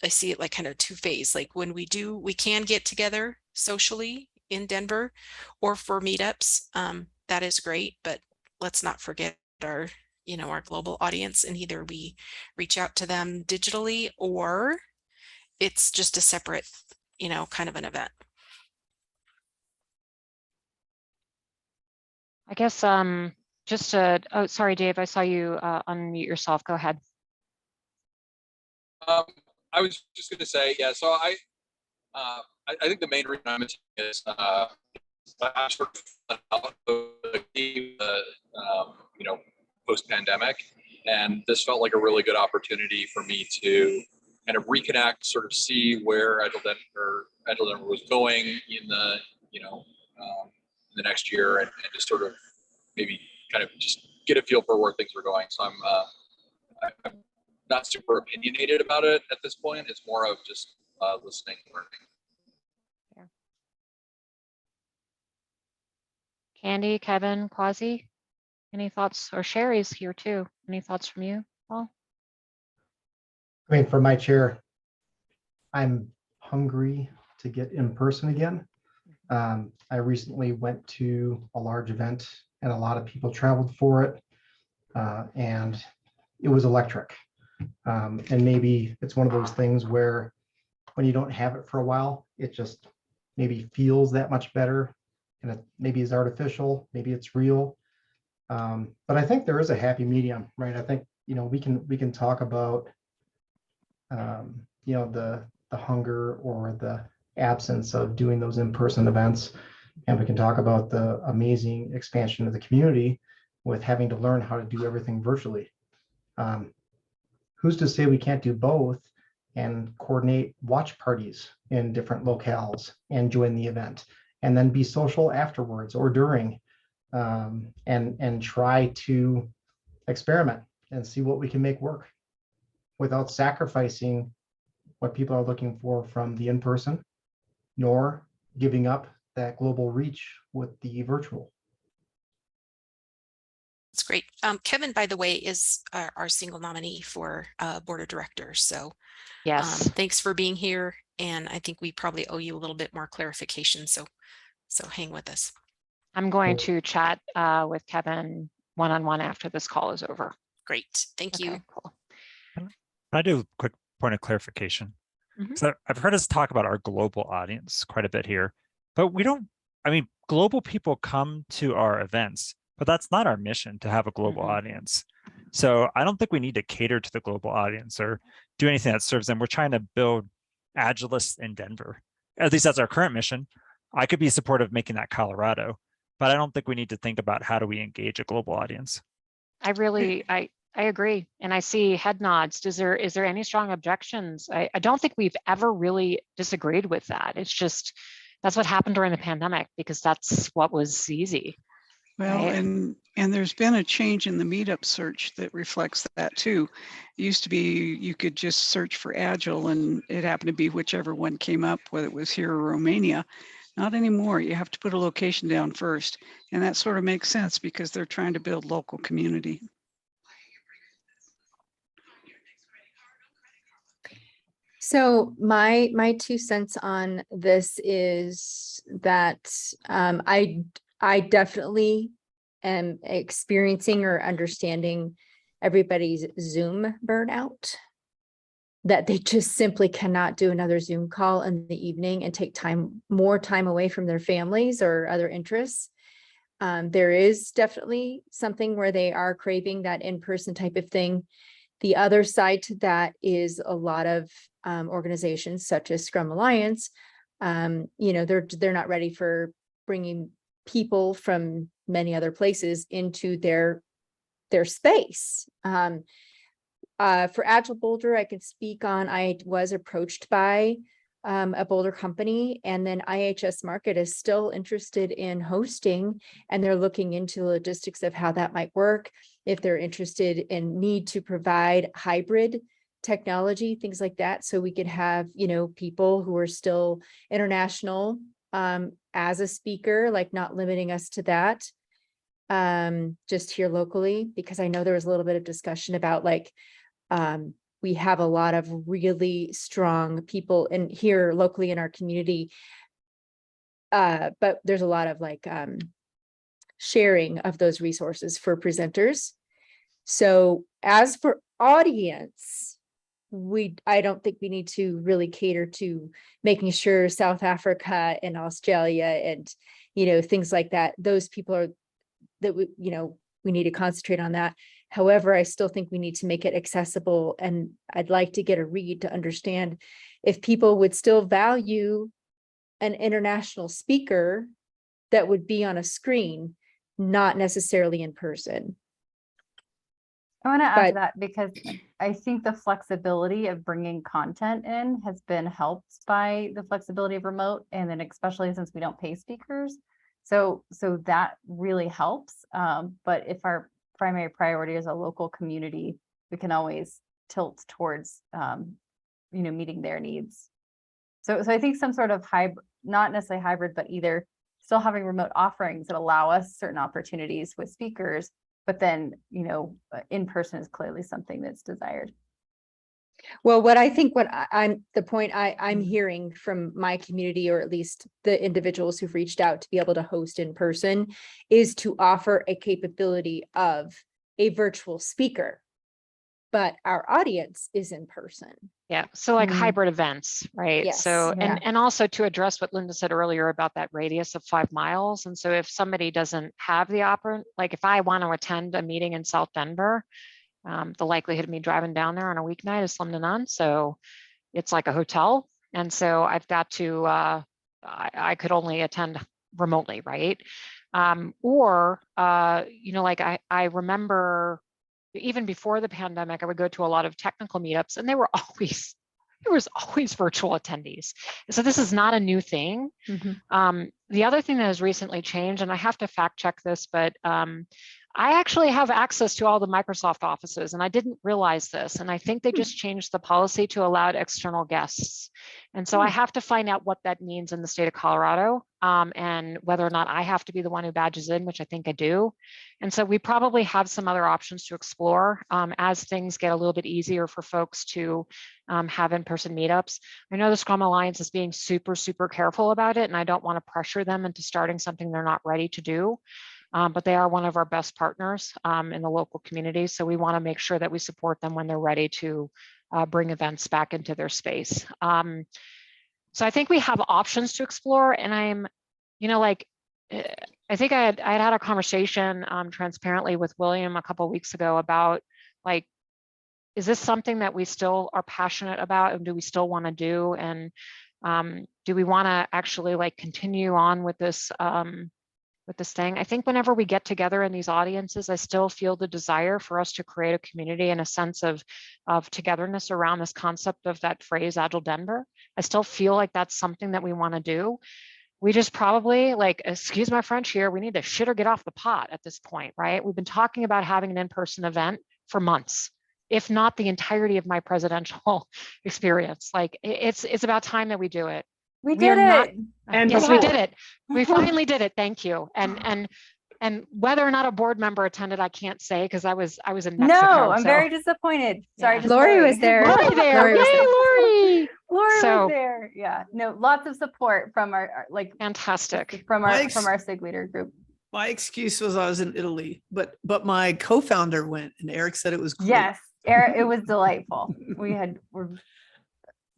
I see it like kind of two-phase. Like when we can get together socially in Denver or for meetups, that is great, but let's not forget our global audience, and either we reach out to them digitally or it's just a separate, kind of an event.
I guess oh, sorry, Dave, I saw you unmute yourself. Go ahead.
I was just going to say, yeah. So I think the main reason I'm mentioning is I'm sort of post-pandemic, and this felt like a really good opportunity for me to kind of reconnect, sort of see where Agile Denver was going in the in the next year, and just sort of maybe kind of just get a feel for where things were going. So I'm not super opinionated about it at this point. It's more of just listening, learning.
Yeah. Candy, Kevin, Quasi, any thoughts? Or Sherry's here too. Any thoughts from you, Paul?
I mean, for my chair, I'm hungry to get in person again. I recently went to a large event and a lot of people traveled for it, and it was electric. And maybe it's one of those things where when you don't have it for a while, it just maybe feels that much better, and it maybe is artificial, maybe it's real. But I think there is a happy medium, right? I think we can talk about the hunger or the absence of doing those in-person events, and we can talk about the amazing expansion of the community with having to learn how to do everything virtually. Who's to say we can't do both and coordinate watch parties in different locales and join the event, and then be social afterwards or during, and try to experiment and see what we can make work without sacrificing what people are looking for from the in-person, nor giving up that global reach with the virtual.
That's great. Kevin, by the way, is our single nominee for board of directors. So
Yes.
thanks for being here. And I think we probably owe you a little bit more clarification. So hang with us.
I'm going to chat with Kevin one-on-one after this call is over.
Great. Thank you.
Cool.
Can I do a quick point of clarification?
Mhm.
So I've heard us talk about our global audience quite a bit here, but global people come to our events, but that's not our mission to have a global audience. So I don't think we need to cater to the global audience or do anything that serves them. We're trying to build Agilists in Denver. At least that's our current mission. I could be supportive of making that Colorado, but I don't think we need to think about how do we engage a global audience.
I agree. And I see head nods. Is there any strong objections? I don't think we've ever really disagreed with that. It's just, that's what happened during the pandemic because that's what was easy.
Well,
right?
and there's been a change in the meetup search that reflects that too. It used to be you could just search for Agile and it happened to be whichever one came up, whether it was here or Romania. Not anymore. You have to put a location down first. And that sort of makes sense because they're trying to build local community.
So my 2 cents on this is that I definitely am experiencing or understanding everybody's Zoom burnout, that they just simply cannot do another Zoom call in the evening and take more time away from their families or other interests. There is definitely something where they are craving that in-person type of thing. The other side to that is a lot of organizations such as Scrum Alliance, they're not ready for bringing people from many other places into their space. For Agile Boulder, I can speak on, I was approached by
a Boulder company, and then IHS Market is still interested in hosting, and they're looking into the logistics of how that might work. If they're interested in need to provide hybrid technology, things like that, so we could have, you know, people who are still international as a speaker, like not limiting us to that, just here locally, because I know there was a little bit of discussion about like, we have a lot of really strong people in here locally in our community. But there's a lot of like sharing of those resources for presenters. So as for audience, I don't think we need to really cater to making sure South Africa and Australia and, you know, things like that, those people are that we, you know, we need to concentrate on that. However, I still think we need to make it accessible, and I'd like to get a read to understand if people would still value an international speaker that would be on a screen, not necessarily in person.
I want to add to
But-
that because I think the flexibility of bringing content in has been helped by the flexibility of remote, and then especially since we don't pay speakers. So that really helps. But if our primary priority is a local community, we can always tilt towards, you know, meeting their needs. So I think some sort of hybrid, not necessarily hybrid, but either still having remote offerings that allow us certain opportunities with speakers, but then, you know, in person is clearly something that's desired.
Well, what I think, I'm hearing from my community, or at least the individuals who've reached out to be able to host in person, is to offer a capability of a virtual speaker, but our audience is in person.
Yeah, so like
Mhm.
hybrid events, right?
Yes,
So,
yeah.
and also to address what Linda said earlier about that radius of 5 miles. And so if somebody doesn't have the like if I want to attend a meeting in South Denver, the likelihood of me driving down there on a weeknight is slim to none. So it's like a hotel. And so I've got to, I could only attend remotely, right? Or, you know, like I remember even before the pandemic, I would go to a lot of technical meetups, and there was always virtual attendees. So this is not a new thing.
Mhm.
The other thing that has recently changed, and I have to fact check this, but I actually have access to all the Microsoft offices, and I didn't realize this. And I think they just changed the policy to allow external guests. And so I have to find out what that means in the state of Colorado, and whether or not I have to be the one who badges in, which I think I do. And so we probably have some other options to explore as things get a little bit easier for folks to have in-person meetups. I know the Scrum Alliance is being super, super careful about it, and I don't want to pressure them into starting something they're not ready to do. But they are one of our best partners in the local community. So we want to make sure that we support them when they're ready to bring events back into their space. So I think we have options to explore, and I'm, you know, like, I think I had a conversation transparently with William a couple of weeks ago about like, is this something that we still are passionate about, and do we still want to do? And do we want to actually like continue on with this thing? I think whenever we get together in these audiences, I still feel the desire for us to create a community and a sense of togetherness around this concept of that phrase, Agile Denver. I still feel like that's something that we want to do. We just probably, like, excuse my French here, we need to shit or get off the pot at this point, right? We've been talking about having an in-person event for months, if not the entirety of my presidential experience. Like, it's about time that we do it.
We
We
did
are not-
it.
And
yes, we
vote.
did it. We finally did it. Thank you. And whether or not a board member attended, I can't say, because I was in Mexico.
No, I'm
so-
very disappointed. Sorry,
Yeah.
just
Lori was there.
Lori there.
Lori was
Yay,
there.
Lori.
Lori
So-
was there. Yeah, no, lots of support from our like
Fantastic.
from our
Mike's-
SIG leader group.
My excuse was I was in Italy, but my co-founder went, and Eric said it was great.
Yes, Eric, it was delightful. We're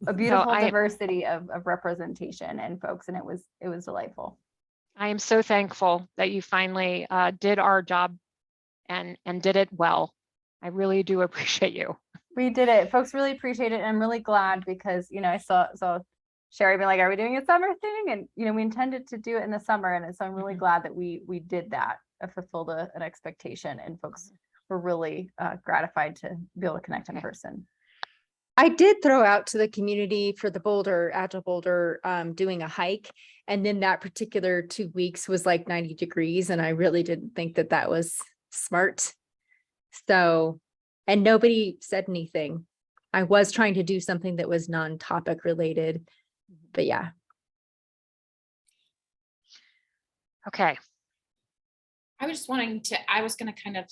a beautiful
I-
diversity of representation and folks, and it was delightful.
I am so thankful that you finally did our job and did it well. I really do appreciate you.
We did it. Folks really appreciate it. And I'm really glad because, you know, I saw Sherry being like, are we doing a summer thing? And, you know, we intended to do it in the summer. And so I'm really glad that we did that, fulfilled an expectation, and folks were really gratified to be able to connect in person.
I did throw out to the community for the Boulder, Agile Boulder, doing a hike. And then that particular 2 weeks was like 90 degrees. And I really didn't think that that was smart. So, and nobody said anything. I was trying to do something that was non-topic related, but yeah.
Okay.
I was just wanting to, I was going to kind of,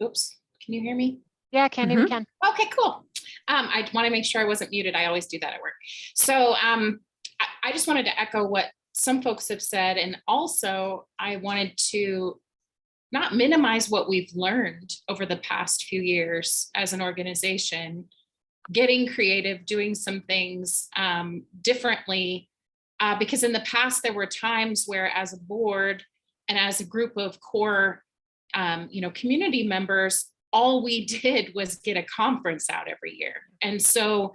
oops, can you hear me?
Yeah, Candy, we can.
Okay, cool. I want to make sure I wasn't muted. I always do that at work. So I just wanted to echo what some folks have said. And also I wanted to not minimize what we've learned over the past few years as an organization, getting creative, doing some things differently. Because in the past, there were times where as a board and as a group of core community members, all we did was get a conference out every year. And so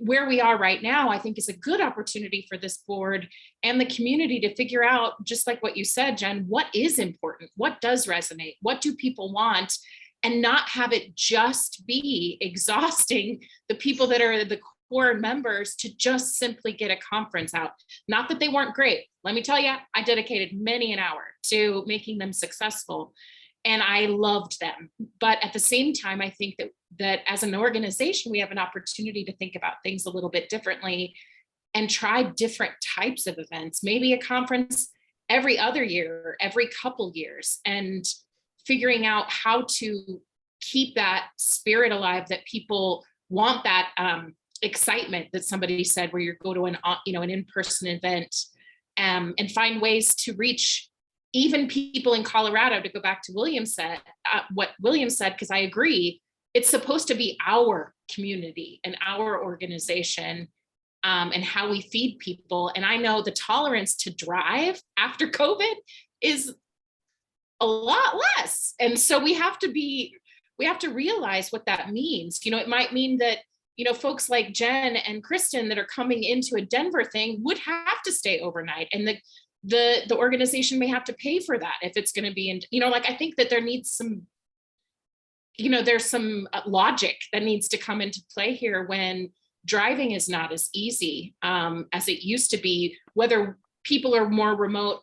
where we are right now, I think is a good opportunity for this board and the community to figure out, just like what you said, Jen, what is important? What does resonate? What do people want? And not have it just be exhausting the people that are the core members to just simply get a conference out. Not that they weren't great. Let me tell you, I dedicated many an hour to making them successful. And I loved them. But at the same time, I think that as an organization, we have an opportunity to think about things a little bit differently and try different types of events, maybe a conference every other year, every couple years, and figuring out how to keep that spirit alive, that people want that excitement that somebody said, where you go to an in-person event and find ways to reach even people in Colorado, to go back to William said, what William said, because I agree, it's supposed to be our community and our organization and how we feed people. And I know the tolerance to drive after COVID is a lot less. And so we have to realize what that means. It might mean that, folks like Jen and Kristen that are coming into a Denver thing would have to stay overnight. And the organization may have to pay for that if it's going to be in, I think that there needs some, there's some logic that needs to come into play here when driving is not as easy as it used to be, whether people are more remote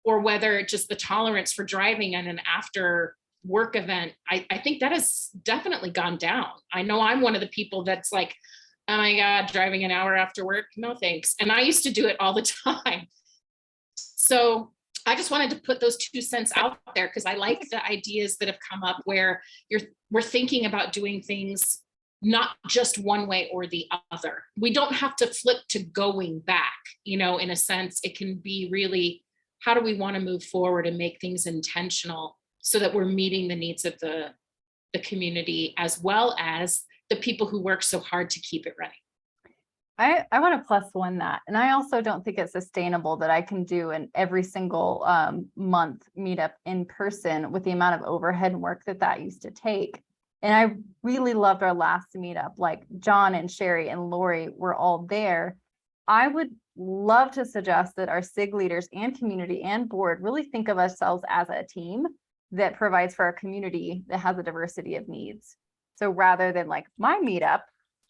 or whether just the tolerance for driving in an after work event. I think that has definitely gone down. I know I'm one of the people that's like, oh my God, driving an hour after work, no thanks. And I used to do it all the time. So I just wanted to put those 2 cents out there because I like the ideas that have come up where we're thinking about doing things not just one way or the other. We don't have to flip to going back, in a sense. It can be really, how do we want to move forward and make things intentional so that we're meeting the needs of the community as well as the people who work so hard to keep it running.
I want to +1 that. And I also don't think it's sustainable that I can do an every single month meetup in person with the amount of overhead and work that used to take. And I really loved our last meetup, like John and Sherry and Lori were all there. I would love to suggest that our SIG leaders and community and board really think of ourselves as a team that provides for our community that has a diversity of needs. So rather than like my meetup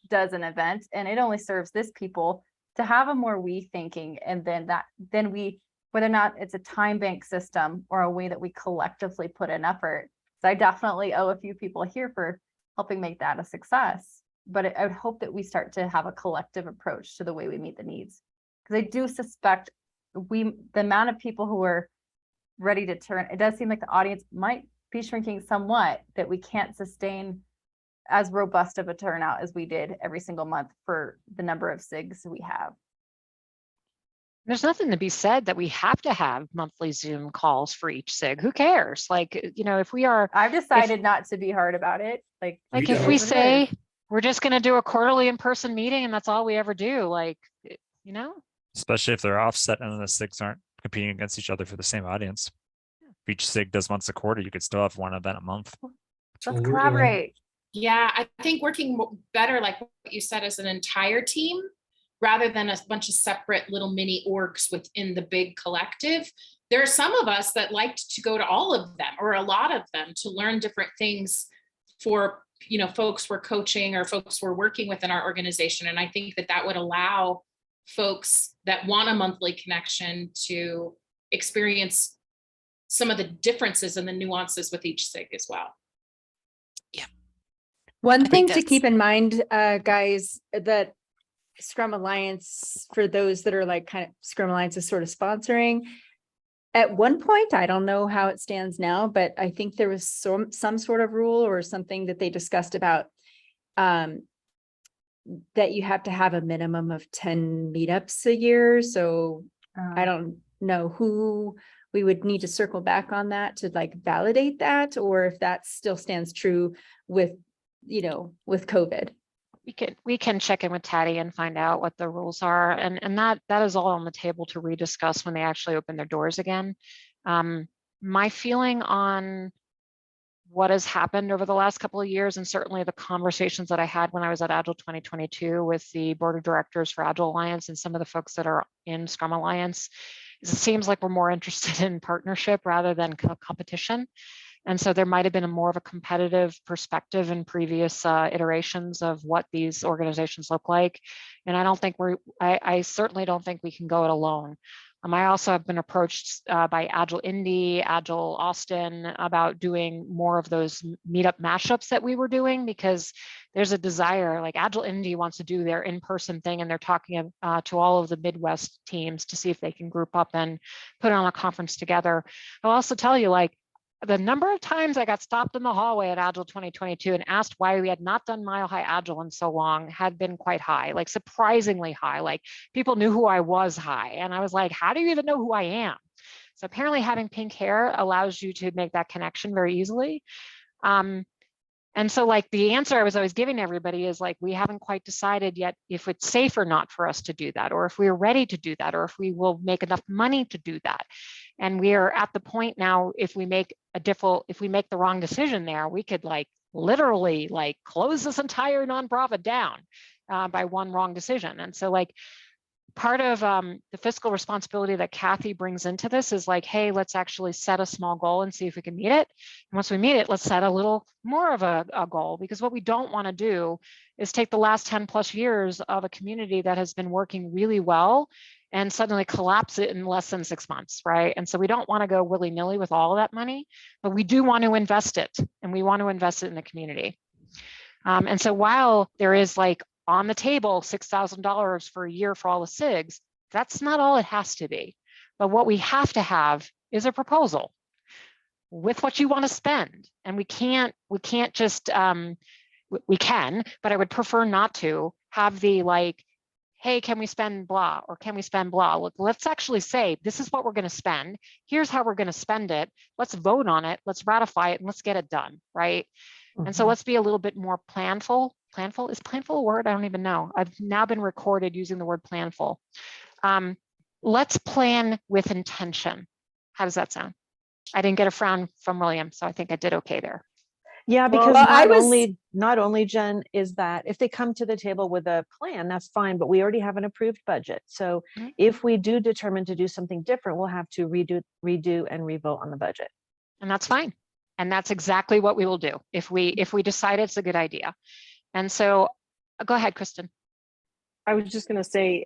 does an event and it only serves this people, to have a more we thinking, and then we, whether or not it's a time bank system or a way that we collectively put in effort. So I definitely owe a few people here for helping make that a success. But I would hope that we start to have a collective approach to the way we meet the needs. Because I do suspect the amount of people who are ready to turn, it does seem like the audience might be shrinking somewhat, that we can't sustain as robust of a turnout as we did every single month for the number of SIGs we have.
There's nothing to be said that we have to have monthly Zoom calls for each SIG. Who cares? Like, if we are,
I've decided not to be hard about it. Like
if we say we're just going to do a quarterly in-person meeting and that's all we ever do,
Especially if they're offset and the SIGs aren't competing against each other for the same audience. If each SIG does once a quarter, you could still have one event a month.
Let's collaborate.
Yeah, I think working better, like what you said, as an entire team, rather than a bunch of separate little mini orgs within the big collective. There are some of us that liked to go to all of them or a lot of them to learn different things for folks we're coaching or folks we're working with in our organization. And I think that that would allow folks that want a monthly connection to experience some of the differences and the nuances with each SIG as well.
One
I
thing
think
to keep
that's-
in mind, guys, that Scrum Alliance, for those that are like kind of Scrum Alliance is sort of sponsoring. At one point, I don't know how it stands now, but I think there was some sort of rule or something that they discussed about that you have to have a minimum of 10 meetups a year. So I don't know who we would need to circle back on that to like validate that, or if that still stands true with, with COVID.
We can check in with Taddy and find out what the rules are, and that is all on the table to rediscuss when they actually open their doors again. My feeling on what has happened over the last couple of years, and certainly the conversations that I had when I was at Agile 2022 with the board of directors for Agile Alliance and some of the folks that are in Scrum Alliance, is it seems like we're more interested in partnership rather than competition. And so there might have been a more of a competitive perspective in previous iterations of what these organizations look like. And I don't think I certainly don't think we can go it alone. I also have been approached by Agile Indy, Agile Austin about doing more of those meetup mashups that we were doing, because there's a desire, like Agile Indy wants to do their in-person thing, and they're talking to all of the Midwest teams to see if they can group up and put on a conference together. I'll also tell you, like, the number of times I got stopped in the hallway at Agile 2022 and asked why we had not done Mile High Agile in so long had been quite high, like surprisingly high. Like people knew who I was high. And I was like, how do you even know who I am? So apparently having pink hair allows you to make that connection very easily. And so like the answer I was always giving everybody is like, we haven't quite decided yet if it's safe or not for us to do that, or if we're ready to do that, or if we will make enough money to do that. And we are at the point now, if we make the wrong decision there, we could like literally like close this entire nonprofit down by one wrong decision. And so like part of the fiscal responsibility that Kathy brings into this is like, hey, let's actually set a small goal and see if we can meet it. And once we meet it, let's set a little more of a goal, because what we don't want to do is take the last 10 plus years of a community that has been working really well and suddenly collapse it in less than 6 months, right? And so we don't want to go willy-nilly with all of that money, but we do want to invest it, and we want to invest it in the community. And so while there is like on the table $6,000 for a year for all the SIGs, that's not all it has to be. But what we have to have is a proposal with what you want to spend. And we can't just, we can, but I would prefer not to have the like, hey, can we spend blah, or can we spend blah? Look, let's actually say, this is what we're going to spend. Here's how we're going to spend it. Let's vote on it. Let's ratify it, and let's get it done, right? Mm-hmm. And so let's be a little bit more planful. Planful, is planful a word? I don't even know. I've now been recorded using the word planful. Let's plan with intention. How does that sound? I didn't get a frown from William, so I think I did okay there.
Yeah, because not only, Jen, is that if they come to the table with a plan, that's fine, but we already have an approved budget. So if we do determine to do something different, we'll have to redo and revote on the budget.
And that's fine. And that's exactly what we will do if we decide it's a good idea. And so go ahead, Kristen.
I was just going to say,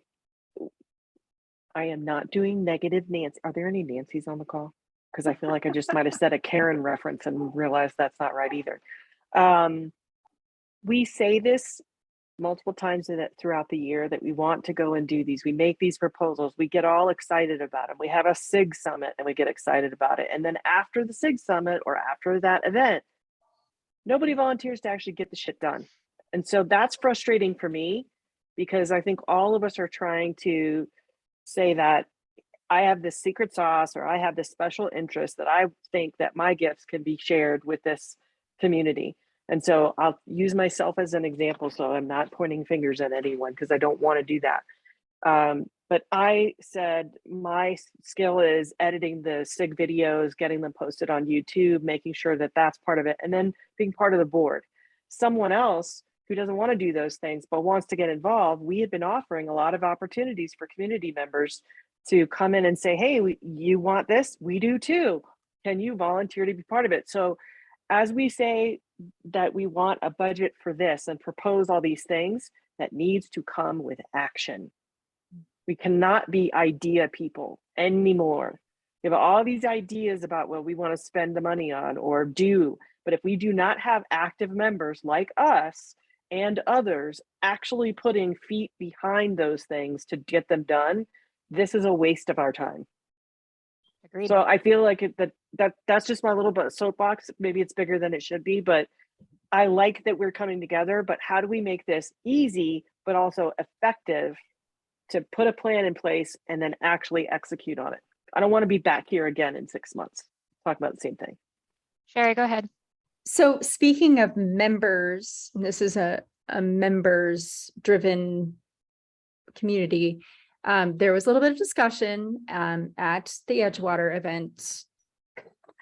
I am not doing negative Nancy. Are there any Nancys on the call? Because I feel like I just might have said a Karen reference and realized that's not right either. We say this multiple times throughout the year that we want to go and do these. We make these proposals. We get all excited about them. We have a SIG summit and we get excited about it. And then after the SIG summit or after that event, nobody volunteers to actually get the shit done. And so that's frustrating for me, because I think all of us are trying to say that I have this secret sauce, or I have this special interest that I think that my gifts can be shared with this community. And so I'll use myself as an example. So I'm not pointing fingers at anyone, because I don't want to do that. But I said my skill is editing the SIG videos, getting them posted on YouTube, making sure that that's part of it, and then being part of the board. Someone else who doesn't want to do those things but wants to get involved, we had been offering a lot of opportunities for community members to come in and say, hey, you want this? We do too. Can you volunteer to be part of it? So as we say, that we want a budget for this and propose all these things, that needs to come with action. We cannot be idea people anymore. We have all these ideas about what we want to spend the money on or do, but if we do not have active members like us and others actually putting feet behind those things to get them done, this is a waste of our time.
Agreed.
So I feel like that's just my little bit of soapbox. Maybe it's bigger than it should be, but I like that we're coming together. But how do we make this easy, but also effective to put a plan in place and then actually execute on it? I don't want to be back here again in 6 months, talk about the same thing.
Sherry, go ahead.
So speaking of members, this is a members driven community. There was a little bit of discussion at the Edgewater event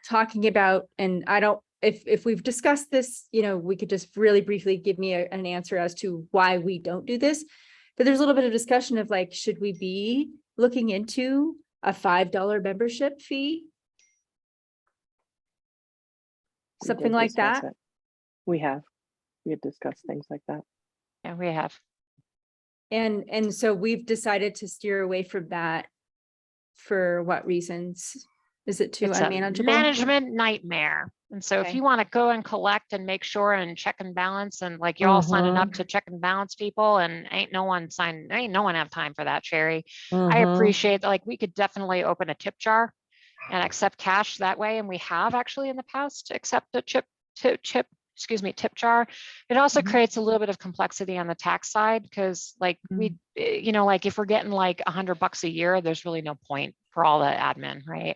talking about, and I don't, if we've discussed this, you know, we could just really briefly give me an answer as to why we don't do this. But there's a little bit of discussion of like, should we be looking into a $5 membership fee? Something like that.
We have discussed things like that.
Yeah, we have.
And so we've decided to steer away from that. For what reasons? Is it too
It's a
unmanageable?
management nightmare. And so if
Okay.
you want to go and collect and make sure and check and balance, and like you're all signing up to check and balance people, and ain't no one have time for that, Sherry. I appreciate that. Like, we could definitely open a tip jar and accept cash that way. And we have actually in the past accepted tip jar. It also creates a little bit of complexity on the tax side, because like we, you know, like if we're getting like $100 a year, there's really no point for all the admin, right?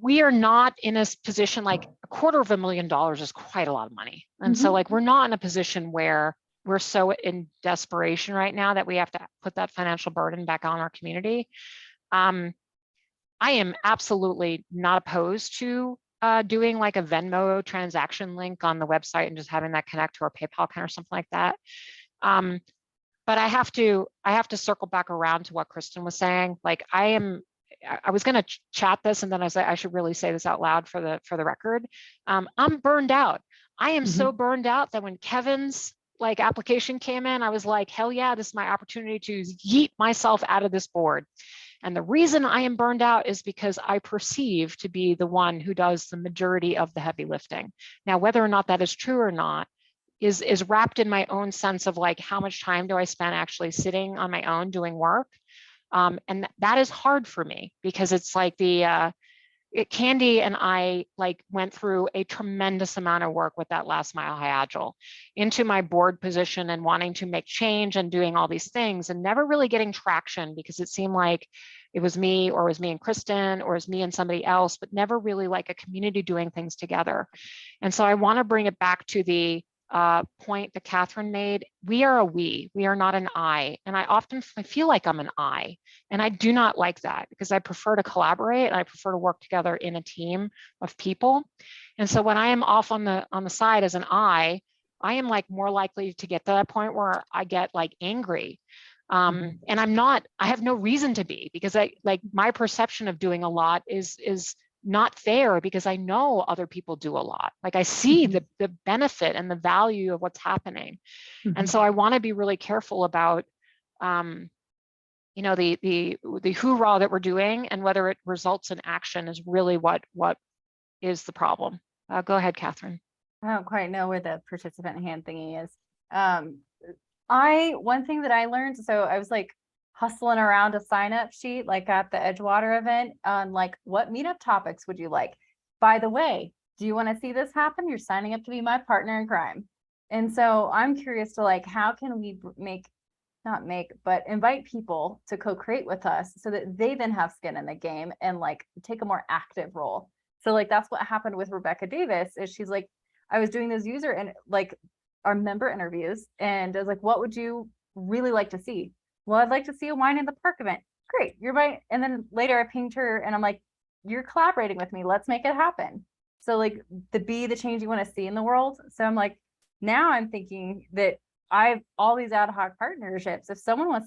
We are not in a position, like $250,000 is quite a lot of money. And so like, we're not in a position where we're so in desperation right now that we have to put that financial burden back on our community. I am absolutely not opposed to doing like a Venmo transaction link on the website and just having that connect to our PayPal account or something like that. But I have to circle back around to what Kristen was saying. Like, I was going to chat this, and then I should really say this out loud for the record. I'm burned out. I am so burned out that when Kevin's like application came in, I was like, hell yeah, this is my opportunity to yeet myself out of this board. And the reason I am burned out is because I perceive to be the one who does the majority of the heavy lifting. Now, whether or not that is true or not is wrapped in my own sense of like, how much time do I spend actually sitting on my own doing work? And that is hard for me, because it's like Candy and I like went through a tremendous amount of work with that last mile high agile into my board position and wanting to make change and doing all these things and never really getting traction, because it seemed like it was me, or it was me and Kristen, or it was me and somebody else, but never really like a community doing things together. And so I want to bring it back to the point that Catherine made. We are a we are not an I. And I feel like I'm an I, and I do not like that, because I prefer to collaborate and I prefer to work together in a team of people. And so when I am off on the side as an I am like more likely to get to that point where I get like angry. And I have no reason to be, because my perception of doing a lot is not fair, because I know other people do a lot. Like, I see the benefit and the value of what's happening. And so I want to be really careful about, you know, the hoorah that we're doing, and whether it results in action is really what is the problem. Go ahead, Catherine.
I don't quite know where the participant hand thingy is. One thing that I learned, so I was like hustling around a sign up sheet, like at the Edgewater event, on like, what meetup topics would you like? By the way, do you want to see this happen? You're signing up to be my partner in crime. And so I'm curious to like, how can we invite people to co-create with us so that they then have skin in the game and like take a more active role. So like, that's what happened with Rebecca Davis, is she's like, I was doing those user and like our member interviews, and I was like, what would you really like to see? Well, I'd like to see a wine in the park event. Great, you're right. And then later I pinged her and I'm like, you're collaborating with me. Let's make it happen. So like, be the change you want to see in the world. So I'm like, now I'm thinking that I've all these ad hoc partnerships. If someone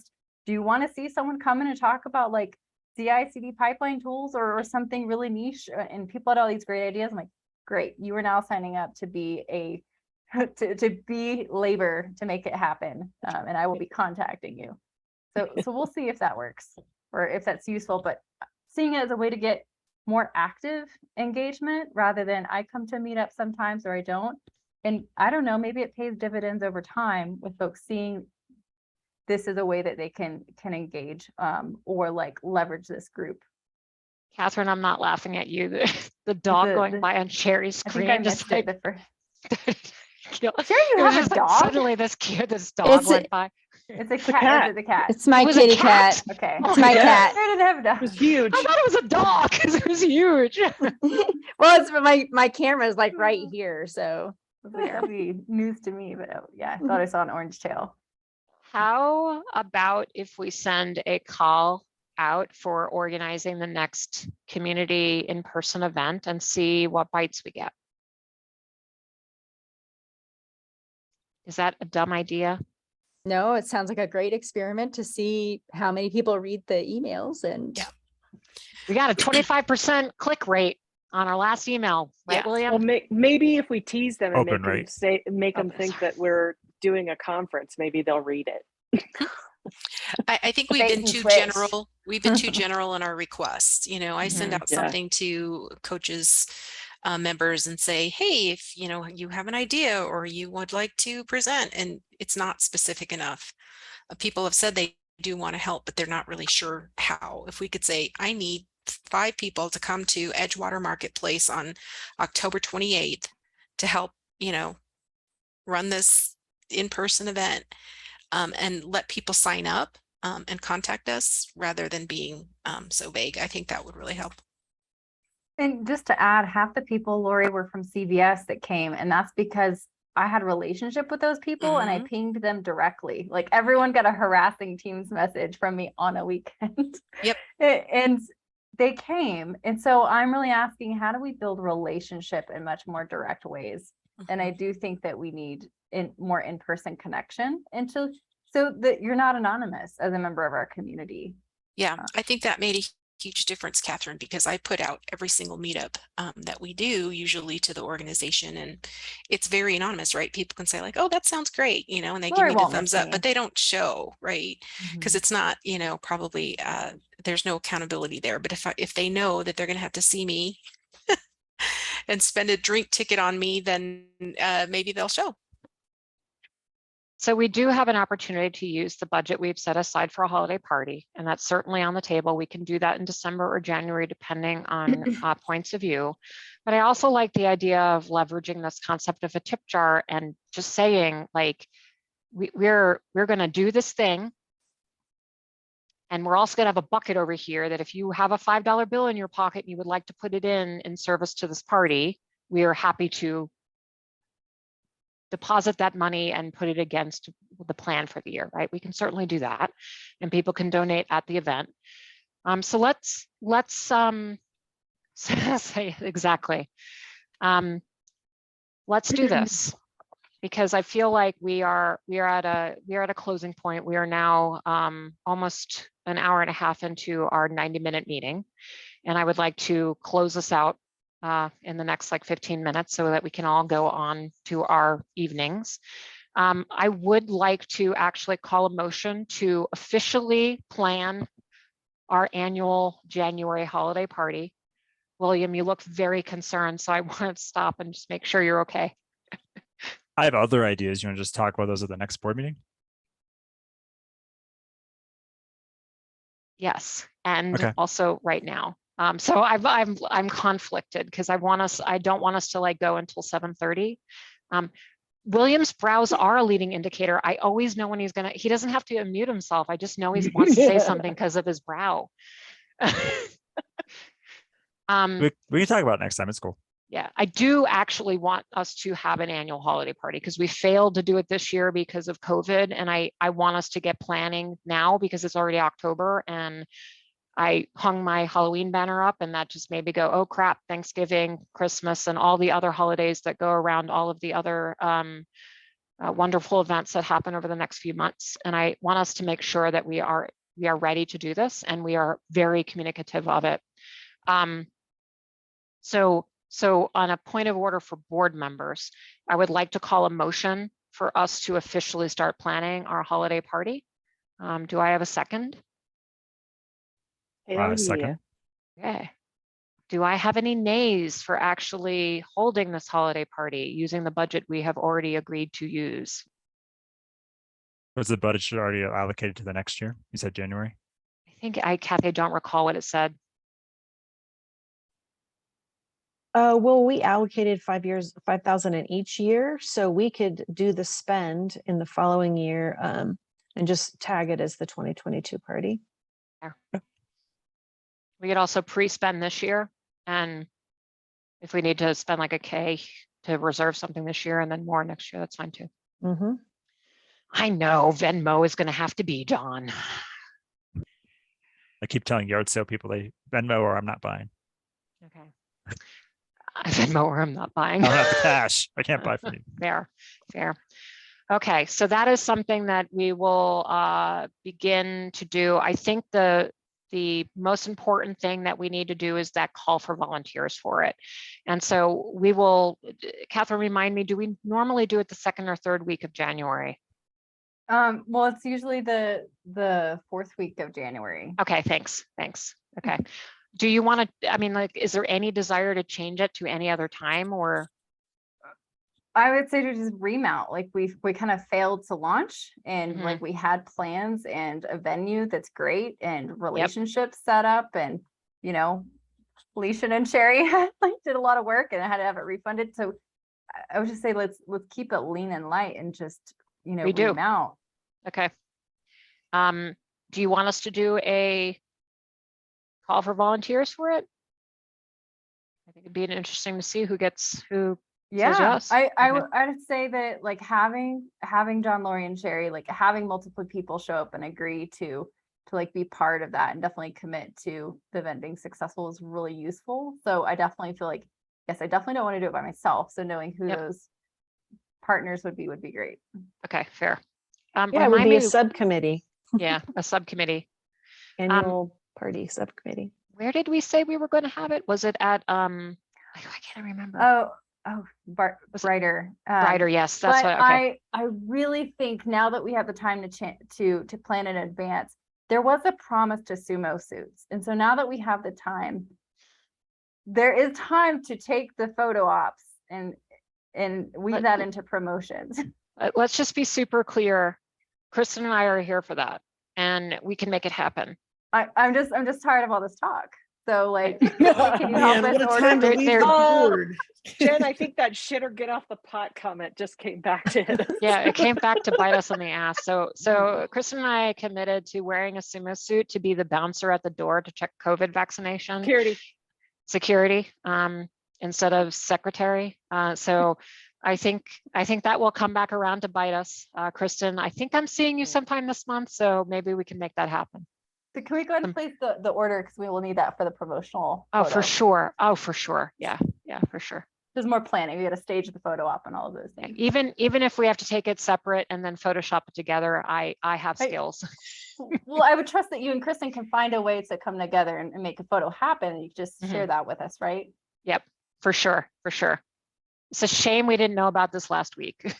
do you want to see someone come in and talk about like CI/CD pipeline tools or something really niche, and people had all these great ideas? I'm like, great. You are now signing up to be a to be labor to make it happen. And I will be contacting you. So we'll see if that works or if that's useful, but seeing it as a way to get more active engagement rather than I come to meet up sometimes or I don't. And I don't know, maybe it pays dividends over time with folks seeing this is a way that they can engage or like leverage this group.
Catherine, I'm not laughing at you. The dog going by on Sherry's
I
screen.
think I
just
missed it the first.
Sherry,
you have a dog?
Suddenly this dog went by.
It's a
It's a
cat.
cat.
Is it the cat?
It's my
was a
kitty
cat?
cat.
Okay.
It's my cat.
Where did it have a
It
dog?
was huge.
I thought it was a dog because it was huge.
Well, it's my camera is like right here, so
That'd be news to me, but yeah, I thought I saw an orange tail.
How about if we send a call out for organizing the next community in-person event and see what bites we get? Is that a dumb idea?
no, it sounds like a great experiment to see how many people read the emails and
Yeah.
We got a 25% click rate on our last email, right,
Yeah.
William?
Well, maybe if we tease them and
Open
make
rate.
them
Open,
think
sorry.
that we're doing a conference, maybe they'll read it.
I think we've
Bait
been
and
too
switch.
general. We've been too general in our requests. I send
Mhm.
out
Yeah.
something to coaches, members and say, hey, if you have an idea or you would like to present, and it's not specific enough. People have said they do want to help, but they're not really sure how. If we could say, I need 5 people to come to Edgewater Marketplace on October 28th to help, run this in-person event, and let people sign up and contact us rather than being so vague. I think that would really help.
And just to add, half the people, Lori, were from CVS that came, and that's because I had a relationship with those people and I pinged them directly. Like everyone got a harassing Teams message from me on a weekend.
Yep.
And they came. And so I'm really asking, how do we build relationship in much more direct ways? And I do think that we need more in-person connection so that you're not anonymous as a member of our community.
Yeah, I think that made a huge difference, Catherine, because I put out every single meetup that we do usually to the organization, and it's very anonymous, right? People can say like, oh, that sounds great, and they
Lori
give me the
won't
thumbs
miss
up,
me.
but they don't show, right? Because it's not, probably there's no accountability there. But if they know that they're going to have to see me and spend a drink ticket on me, then maybe they'll show.
So we do have an opportunity to use the budget we've set aside for a holiday party, and that's certainly on the table. We can do that in December or January, depending on points of view. But I also like the idea of leveraging this concept of a tip jar and just saying, like, we're going to do this thing, and we're also going to have a bucket over here that if you have a $5 bill in your pocket and you would like to put it in service to this party, we are happy to deposit that money and put it against the plan for the year, right? We can certainly do that, and people can donate at the event. So let's say exactly. Let's do this, because I feel like we are at a closing point. We are now almost an hour and a half into our 90-minute meeting, and I would like to close this out in the next 15 minutes so that we can all go on to our evenings. I would like to actually call a motion to officially plan our annual January holiday party. William, you look very concerned, so I want to stop and just make sure you're okay.
I have other ideas. You want to just talk about those at the next board meeting?
Yes, and
Okay.
also right now. So I'm conflicted because I don't want us to go until 7:30. William's brows are a leading indicator. I always know when he doesn't have to unmute himself. I just know he wants to say something because of his brow.
We can talk about it next time. It's cool.
Yeah, I do actually want us to have an annual holiday party because we failed to do it this year because of COVID. And I want us to get planning now because it's already October, and I hung my Halloween banner up, and that just made me go, oh crap, Thanksgiving, Christmas, and all the other holidays that go around all of the other wonderful events that happen over the next few months. And I want us to make sure that we are ready to do this, and we are very communicative of it. So So on a point of order for board members, I would like to call a motion for us to officially start planning our holiday party. Do I have a second?
Hell
Second.
Okay. Do I have any nays for actually holding this holiday party using the budget we have already agreed to use?
Was the budget already allocated to the next year? You said January.
Kathy, I don't recall what it said.
Well, we allocated 5,000 in each year, so we could do the spend in the following year and just tag it as the 2022 party.
We could also pre-spend this year, and if we need to spend like a K to reserve something this year and then more next year, that's fine too.
Mm-hmm.
I know Venmo is going to have to be, John.
I keep telling yard sale people they Venmo or I'm not buying.
Okay. Venmo or I'm not buying.
I don't have the cash. I can't buy from you.
Fair. Okay, so that is something that we will begin to do. I think the most important thing that we need to do is that call for volunteers for it. And so we will, Catherine, remind me, do we normally do it the second or third week of January?
Well, it's usually the fourth week of January.
Okay, thanks. Okay. Do you want to, I mean, like, is there any desire to change it to any other time, or?
I would say to just remount, like we kind of failed to launch, and like we had plans and a venue that's great and relationships set up, and Felicia and Sherry like did a lot of work and I had to have it refunded. So I would just say let's keep it lean and light and just remount.
Okay. Do you want us to do a call for volunteers for it? I think it'd be interesting to see who says yes.
I'd say that like having John, Lori, and Sherry, like having multiple people show up and agree to like be part of that and definitely commit to the event being successful is really useful. So I definitely feel like, yes, I definitely don't want to do it by myself. So knowing who those partners would be great.
Okay, fair.
Yeah, it would be a subcommittee.
Yeah, a subcommittee.
Annual party subcommittee.
Where did we say we were going to have it? Was it at I can't remember.
Brighter.
Brighter, yes, that's
but
what. Okay.
I really think now that we have the time to plan in advance, there was a promise to sumo suits, and so now that we have the time, there is time to take the photo ops and weave that into promotions.
Let's just be super clear. Kristen and I are here for that, and we can make it happen.
I'm just tired of all this talk. So like, can you help us
order? Jen, I think that shit or get off the pot comment just came back to hit us.
Yeah, it came back to bite us in the ass. So Kristen and I committed to wearing a sumo suit to be the bouncer at the door to check COVID vaccination. Security, instead of secretary. So I think that will come back around to bite us. Kristen, I think I'm seeing you sometime this month, so maybe we can make that happen.
So can we go ahead and place the order, because we will need that for the promotional
photo.
For
sure. For sure. Yeah, for sure.
There's more planning. We got to stage the photo op and all of those things.
Even if we have to take it separate and then Photoshop it together, I have skills.
Well, I would trust that you and Kristen can find a way to come together and make a photo happen. You just share that with us, right?
Yep, for sure. It's a shame we didn't know about this last week.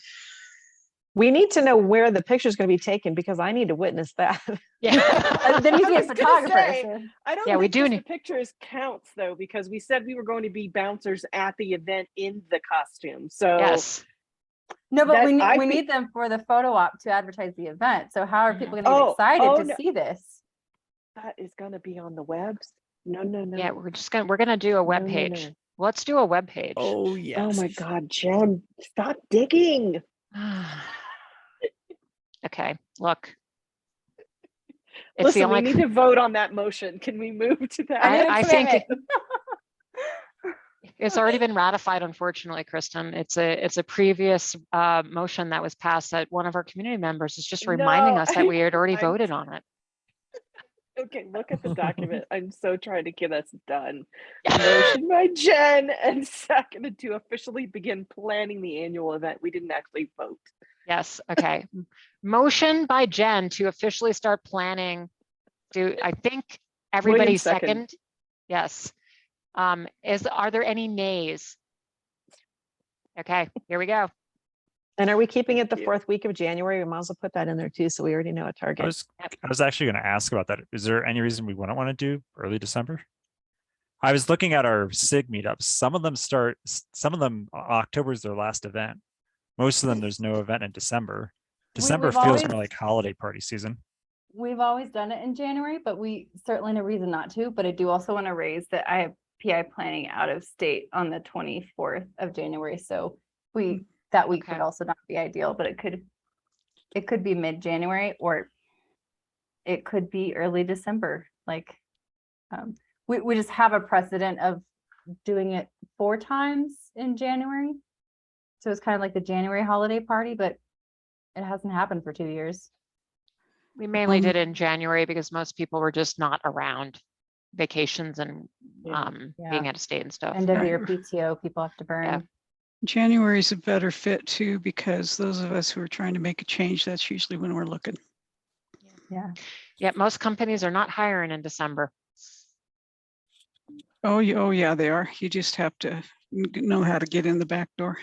We need to know where the picture is going to be taken, because I need to witness that.
Yeah.
Then you be a photographer.
I don't think the pictures counts though, because we said we were going to be bouncers at the event in the costume. So
yes.
No, but we need them for the photo op to advertise the event. So how are people going to get excited to see this?
That is going to be on the webs. No.
Yeah, we're gonna do a web page. No. Let's do a web page.
Oh yes.
Oh my God, Jen, stop digging.
Okay, look.
Listen, we need to vote on that motion. Can we move to that?
I think it's already been ratified, unfortunately, Kristen. It's a previous motion that was passed that one of our community members is just reminding us that we had already voted on it.
Okay, look at the document. I'm so trying to get us done. Motion by Jen and seconded to officially begin planning the annual event. We didn't actually vote.
Yes, okay. Motion by Jen to officially start planning. I think everybody second. Yes. Are there any nays? Okay, here we go.
And are we keeping it the
you.
4th week of January? We might as well put that in there too, so we already know a
I
target.
was actually going to ask about that. Is there any reason we wouldn't want to do early December? I was looking at our SIG meetups. Some of them October is their last event. Most of them, there's no event in December. December
we've
feels
always-
more like holiday party season.
We've always done it in January, but we certainly no reason not to. But I do also want to raise that I have PI planning out of state on the 24th of January. So that week
Okay.
would also not be ideal, but it could be mid-January or it could be early December. Like we just have a precedent of doing it 4 times in January. So it's kind of like the January holiday party, but it hasn't happened for 2 years.
We mainly did it in January because most people were just not around, vacations and
Yeah.
being out of state and stuff.
End of year PTO, people have to burn.
Yeah.
January is a better fit too, because those of us who are trying to make a change, that's usually when we're looking.
Yeah.
Yeah, most companies are not hiring in December.
Oh, yeah, they are. You just have to know how to get in the back door.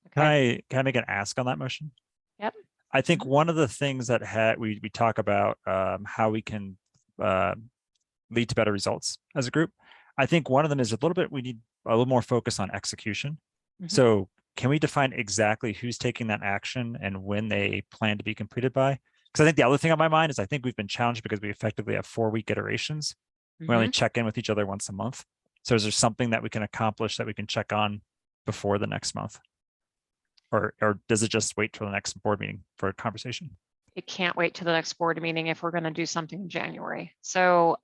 Okay.
Can I make an ask on that motion?
Yep.
I think one of the things that we talk about how we can lead to better results as a group. I think one of them is a little bit, we need a little more focus on execution.
Mhm.
So can we define exactly who's taking that action and when they plan to be completed by? Because I think the other thing on my mind is I think we've been challenged because we effectively have 4-week iterations. We only check in with each other once a month. So is there something that we can accomplish that we can check on before the next month? Or does it just wait till the next board meeting for a conversation?
It can't wait till the next board meeting if we're going to do something in January. So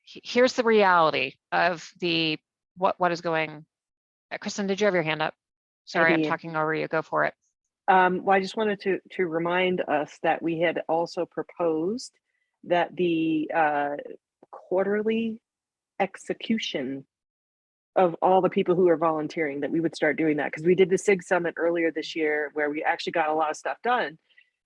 here's the reality of what is going. Kristen, did you have your hand up? Sorry, I'm
did.
talking over you. Go for it.
Well, I just wanted to remind us that we had also proposed that the quarterly execution of all the people who are volunteering, that we would start doing that, because we did the SIG Summit earlier this year where we actually got a lot of stuff done.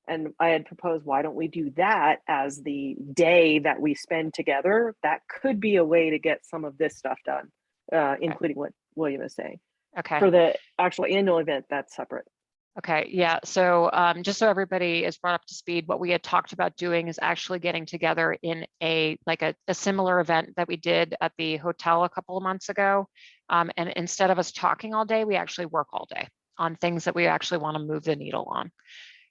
And I had proposed, why don't we do that as the day that we spend together? That could be a way to get some of this stuff done, including what William is saying.
Okay.
For the actual annual event, that's separate.
Okay, yeah. So just so everybody is brought up to speed, what we had talked about doing is actually getting together in a similar event that we did at the hotel a couple of months ago. And instead of us talking all day, we actually work all day on things that we actually want to move the needle on.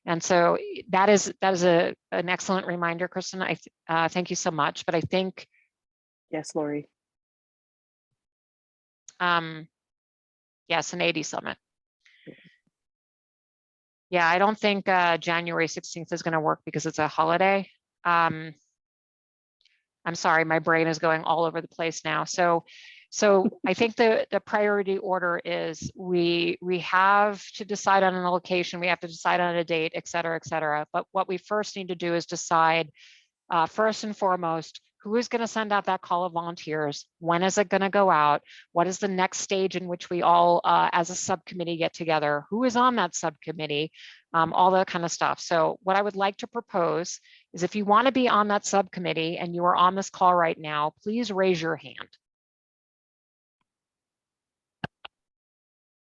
And so that is an excellent reminder, Kristen. I thank you so much. But I think,
yes, Lori.
Yes, an AD summit. Yeah, I don't think January 16th is going to work because it's a holiday. I'm sorry, my brain is going all over the place now. So I think the priority order is we have to decide on a location, we have to decide on a date, et cetera, et cetera. But what we first need to do is decide first and foremost, who is going to send out that call of volunteers? When is it going to go out? What is the next stage in which we all, as a subcommittee, get together? Who is on that subcommittee? All that kind of stuff. So what I would like to propose is if you want to be on that subcommittee and you are on this call right now, please raise your hand.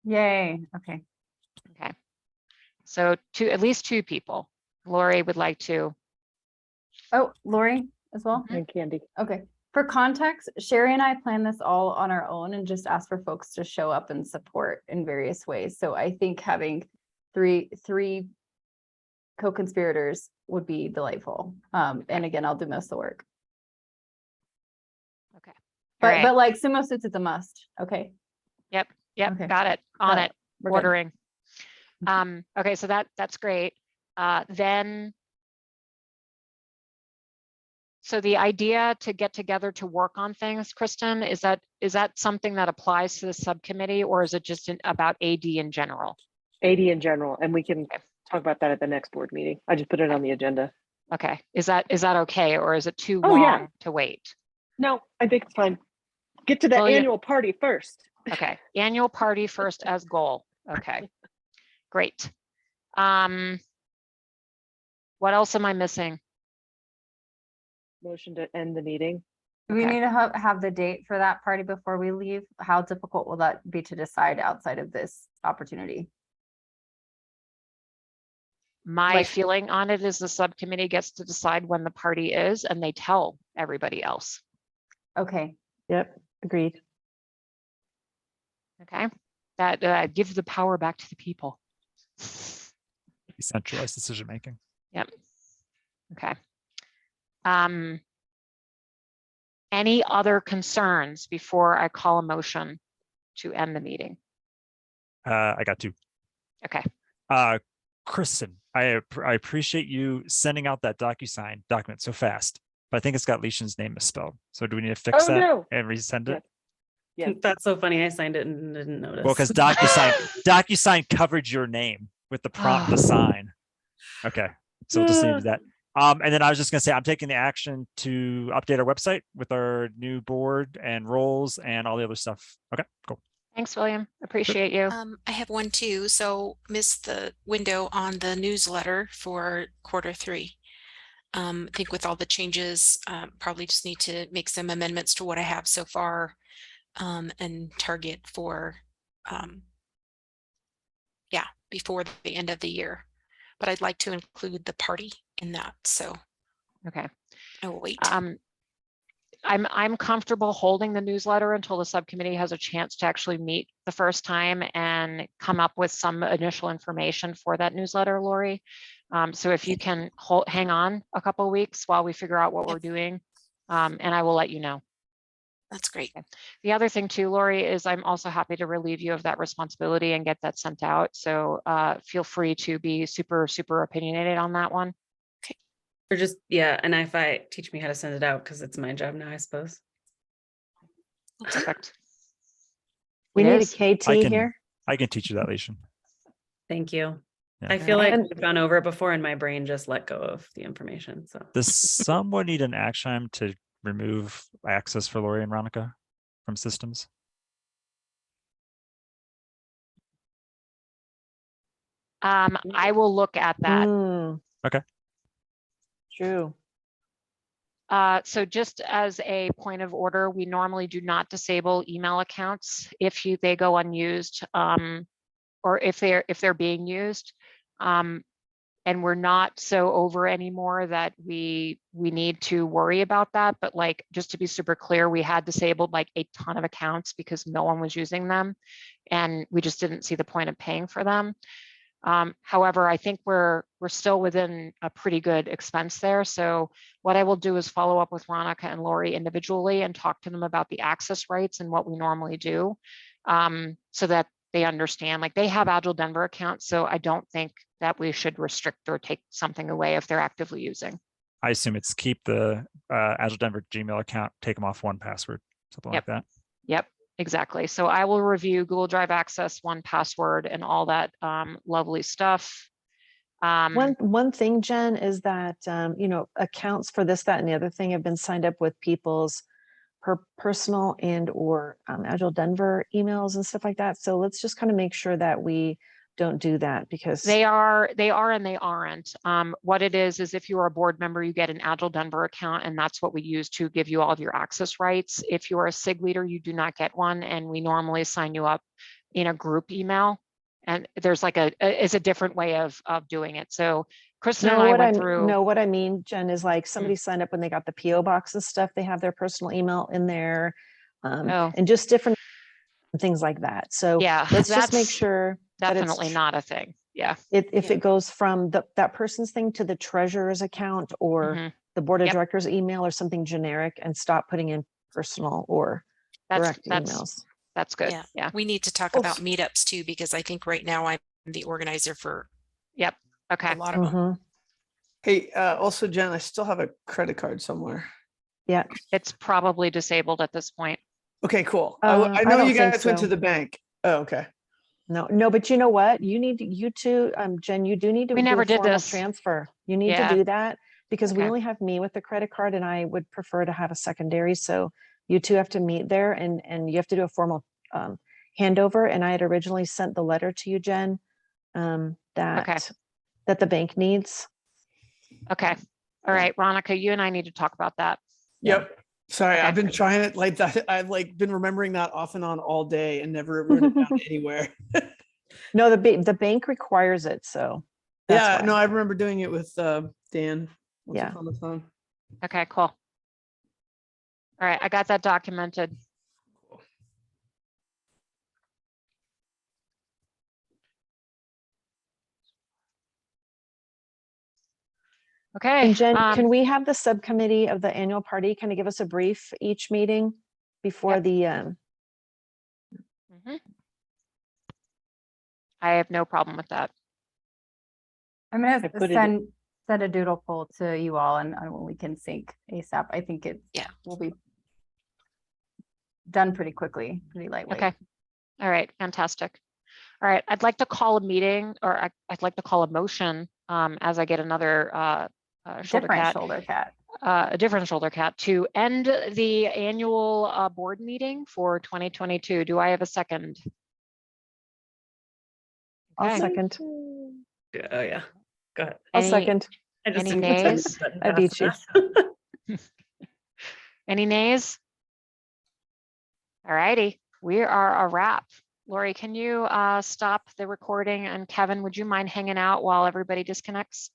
Yay. Okay.
Okay. So at least 2 people. Lori would like to.
Oh, Lori as well.
And Candy.
Okay. For context, Sherry and I plan this all on our own and just ask for folks to show up and support in various ways. So I think having three co-conspirators would be delightful. And again, I'll do most of the work.
Okay.
But like sumo suits, it's a must. Okay.
Yep.
Okay.
Got it. On it.
We're good.
Ordering. Okay. So that's great. Then. So the idea to get together to work on things, Kristen, is that something that applies to the subcommittee, or is it just about AD in general?
AD in general, and we can talk about that at the next board meeting. I just put it on the agenda.
Okay, is that okay, or is it too long to wait?
No, I think it's fine. Get to the annual party first.
Okay, annual party first as goal. Okay, great. What else am I missing?
Motion to end the meeting.
Do we
Okay.
need to have the date for that party before we leave? How difficult will that be to decide outside of this opportunity?
My
Like-
feeling on it is the subcommittee gets to decide when the party is and they tell everybody else.
Okay,
Yep, agreed.
Okay, that gives the power back to the people.
Decentralized decision making.
Yep. Okay. Any other concerns before I call a motion to end the meeting?
I got two.
Okay.
Kristen, I appreciate you sending out that DocuSign document so fast, but I think it's got Leishan's name misspelled. So do we need to fix
Oh,
that
no.
and resend it?
Yeah.
That's so funny. I signed it and didn't notice.
Well, because DocuSign covered your name with the prompt to sign. Okay, so we'll just need to do that. And then I was just gonna say, I'm taking the action to update our website with our new board and roles and all the other stuff. Okay, cool.
Thanks, William. Appreciate you.
I have one too. So missed the window on the newsletter for Q3. I think with all the changes, probably just need to make some amendments to what I have so far, and target for, yeah, before the end of the year. But I'd like to include the party in that. So
Okay.
I will wait.
I'm comfortable holding the newsletter until the subcommittee has a chance to actually meet the first time and come up with some initial information for that newsletter, Lori. So if you can hang on a couple of weeks while we figure out what we're doing, and I will let you know.
That's great.
The other thing too, Lori, is I'm also happy to relieve you of that responsibility and get that sent out. So feel free to be super, super opinionated on that one.
Or just, yeah, and if I teach me how to send it out, because it's my job now, I suppose.
Perfect.
We
It
need a
is.
KT here.
I can teach you that, Leishan.
Thank you.
Yeah.
I feel like
And-
I've gone over it before and my brain just let go of the information. So
Does someone need an action item to remove access for Lori and Ronica from systems?
I will look at that.
Okay.
True.
So just as a point of order, we normally do not disable email accounts if they go unused, or if they're being used. And we're not so over anymore that we need to worry about that. But like, just to be super clear, we had disabled like a ton of accounts because no one was using them, and we just didn't see the point of paying for them. However, I think we're still within a pretty good expense there. So what I will do is follow up with Ronica and Lori individually and talk to them about the access rights and what we normally do, so that they understand. Like, they have Agile Denver accounts, so I don't think that we should restrict or take something away if they're actively using.
I assume it's keep the Agile Denver Gmail account, take them off 1Password, something like that.
Yep, exactly. So I will review Google Drive access, 1Password, and all that lovely stuff.
One thing, Jen, is that, accounts for this, that, and the other thing have been signed up with people's personal and or Agile Denver emails and stuff like that. So let's just kind of make sure that we don't do that, because
They are and they aren't. What it is if you are a board member, you get an Agile Denver account, and that's what we use to give you all of your access rights. If you are a SIG leader, you do not get one, and we normally sign you up in a group email. And there's like it's a different way of doing it. So Kristen and I went through.
No, what I mean, Jen, is like somebody signed up when they got the PO box and stuff. They have their personal email in there, and just different things like that. So
Yeah,
let's just make
that's
sure that it's
definitely not a thing. Yeah.
if it goes from that person's thing to the treasurer's account or
Mhm.
the board of
Yep.
directors email or something generic, and stop putting in personal or direct emails.
That's good.
Yeah.
Yeah.
We need to talk about meetups too, because I think right now I'm the organizer for
Yep. Okay.
a lot of them.
Mhm.
Hey, also, Jen, I still have a credit card somewhere.
Yeah.
It's probably disabled at this point.
Okay, cool.
I
I know
don't
you
think
guys went to
so.
the bank. Oh, okay.
No, but you know what? You two, Jen, you do need to
We
do
never
a
did
formal
this.
transfer. You need
Yeah.
to do that, because we
Okay.
only have me with the credit card, and I would prefer to have a secondary. So you two have to meet there, and you have to do a formal handover. And I had originally sent the letter to you, Jen, that the bank needs.
Okay. All right, Ronica, you and I need to talk about that.
Yep. Sorry,
Okay.
I've been trying it like that. I've like been remembering that off and on all day and never wrote it down anywhere.
No, the bank requires it, so. that's
Yeah,
why.
no, I remember doing it with Dan. Once
Yeah.
upon a time.
Okay, cool. All right, I got that documented. Okay.
And Jen, can we have the subcommittee of the annual party kind of give us a brief each meeting before
Yep.
the,
Mhm. I have no problem with that.
I'm
I
gonna
put it-
send a doodle poll to you all and we can sync ASAP. I think it
Yeah.
will be done pretty quickly, pretty lightweight.
Okay. All right, fantastic. All right, I'd like to call a meeting, or I'd like to call a motion as I get another shoulder
Different
cat,
shoulder cat.
a different shoulder cat, to end the annual board meeting for 2022. Do I have a second?
I'll
Okay.
second.
Oh, yeah. Go ahead.
I'll
Any-
second.
I just
Any
didn't push the
nays?
button
I beat
fast enough.
Any nays? All righty, we are a wrap. Lori, can you stop the recording? And Kevin, would you mind hanging out while everybody disconnects?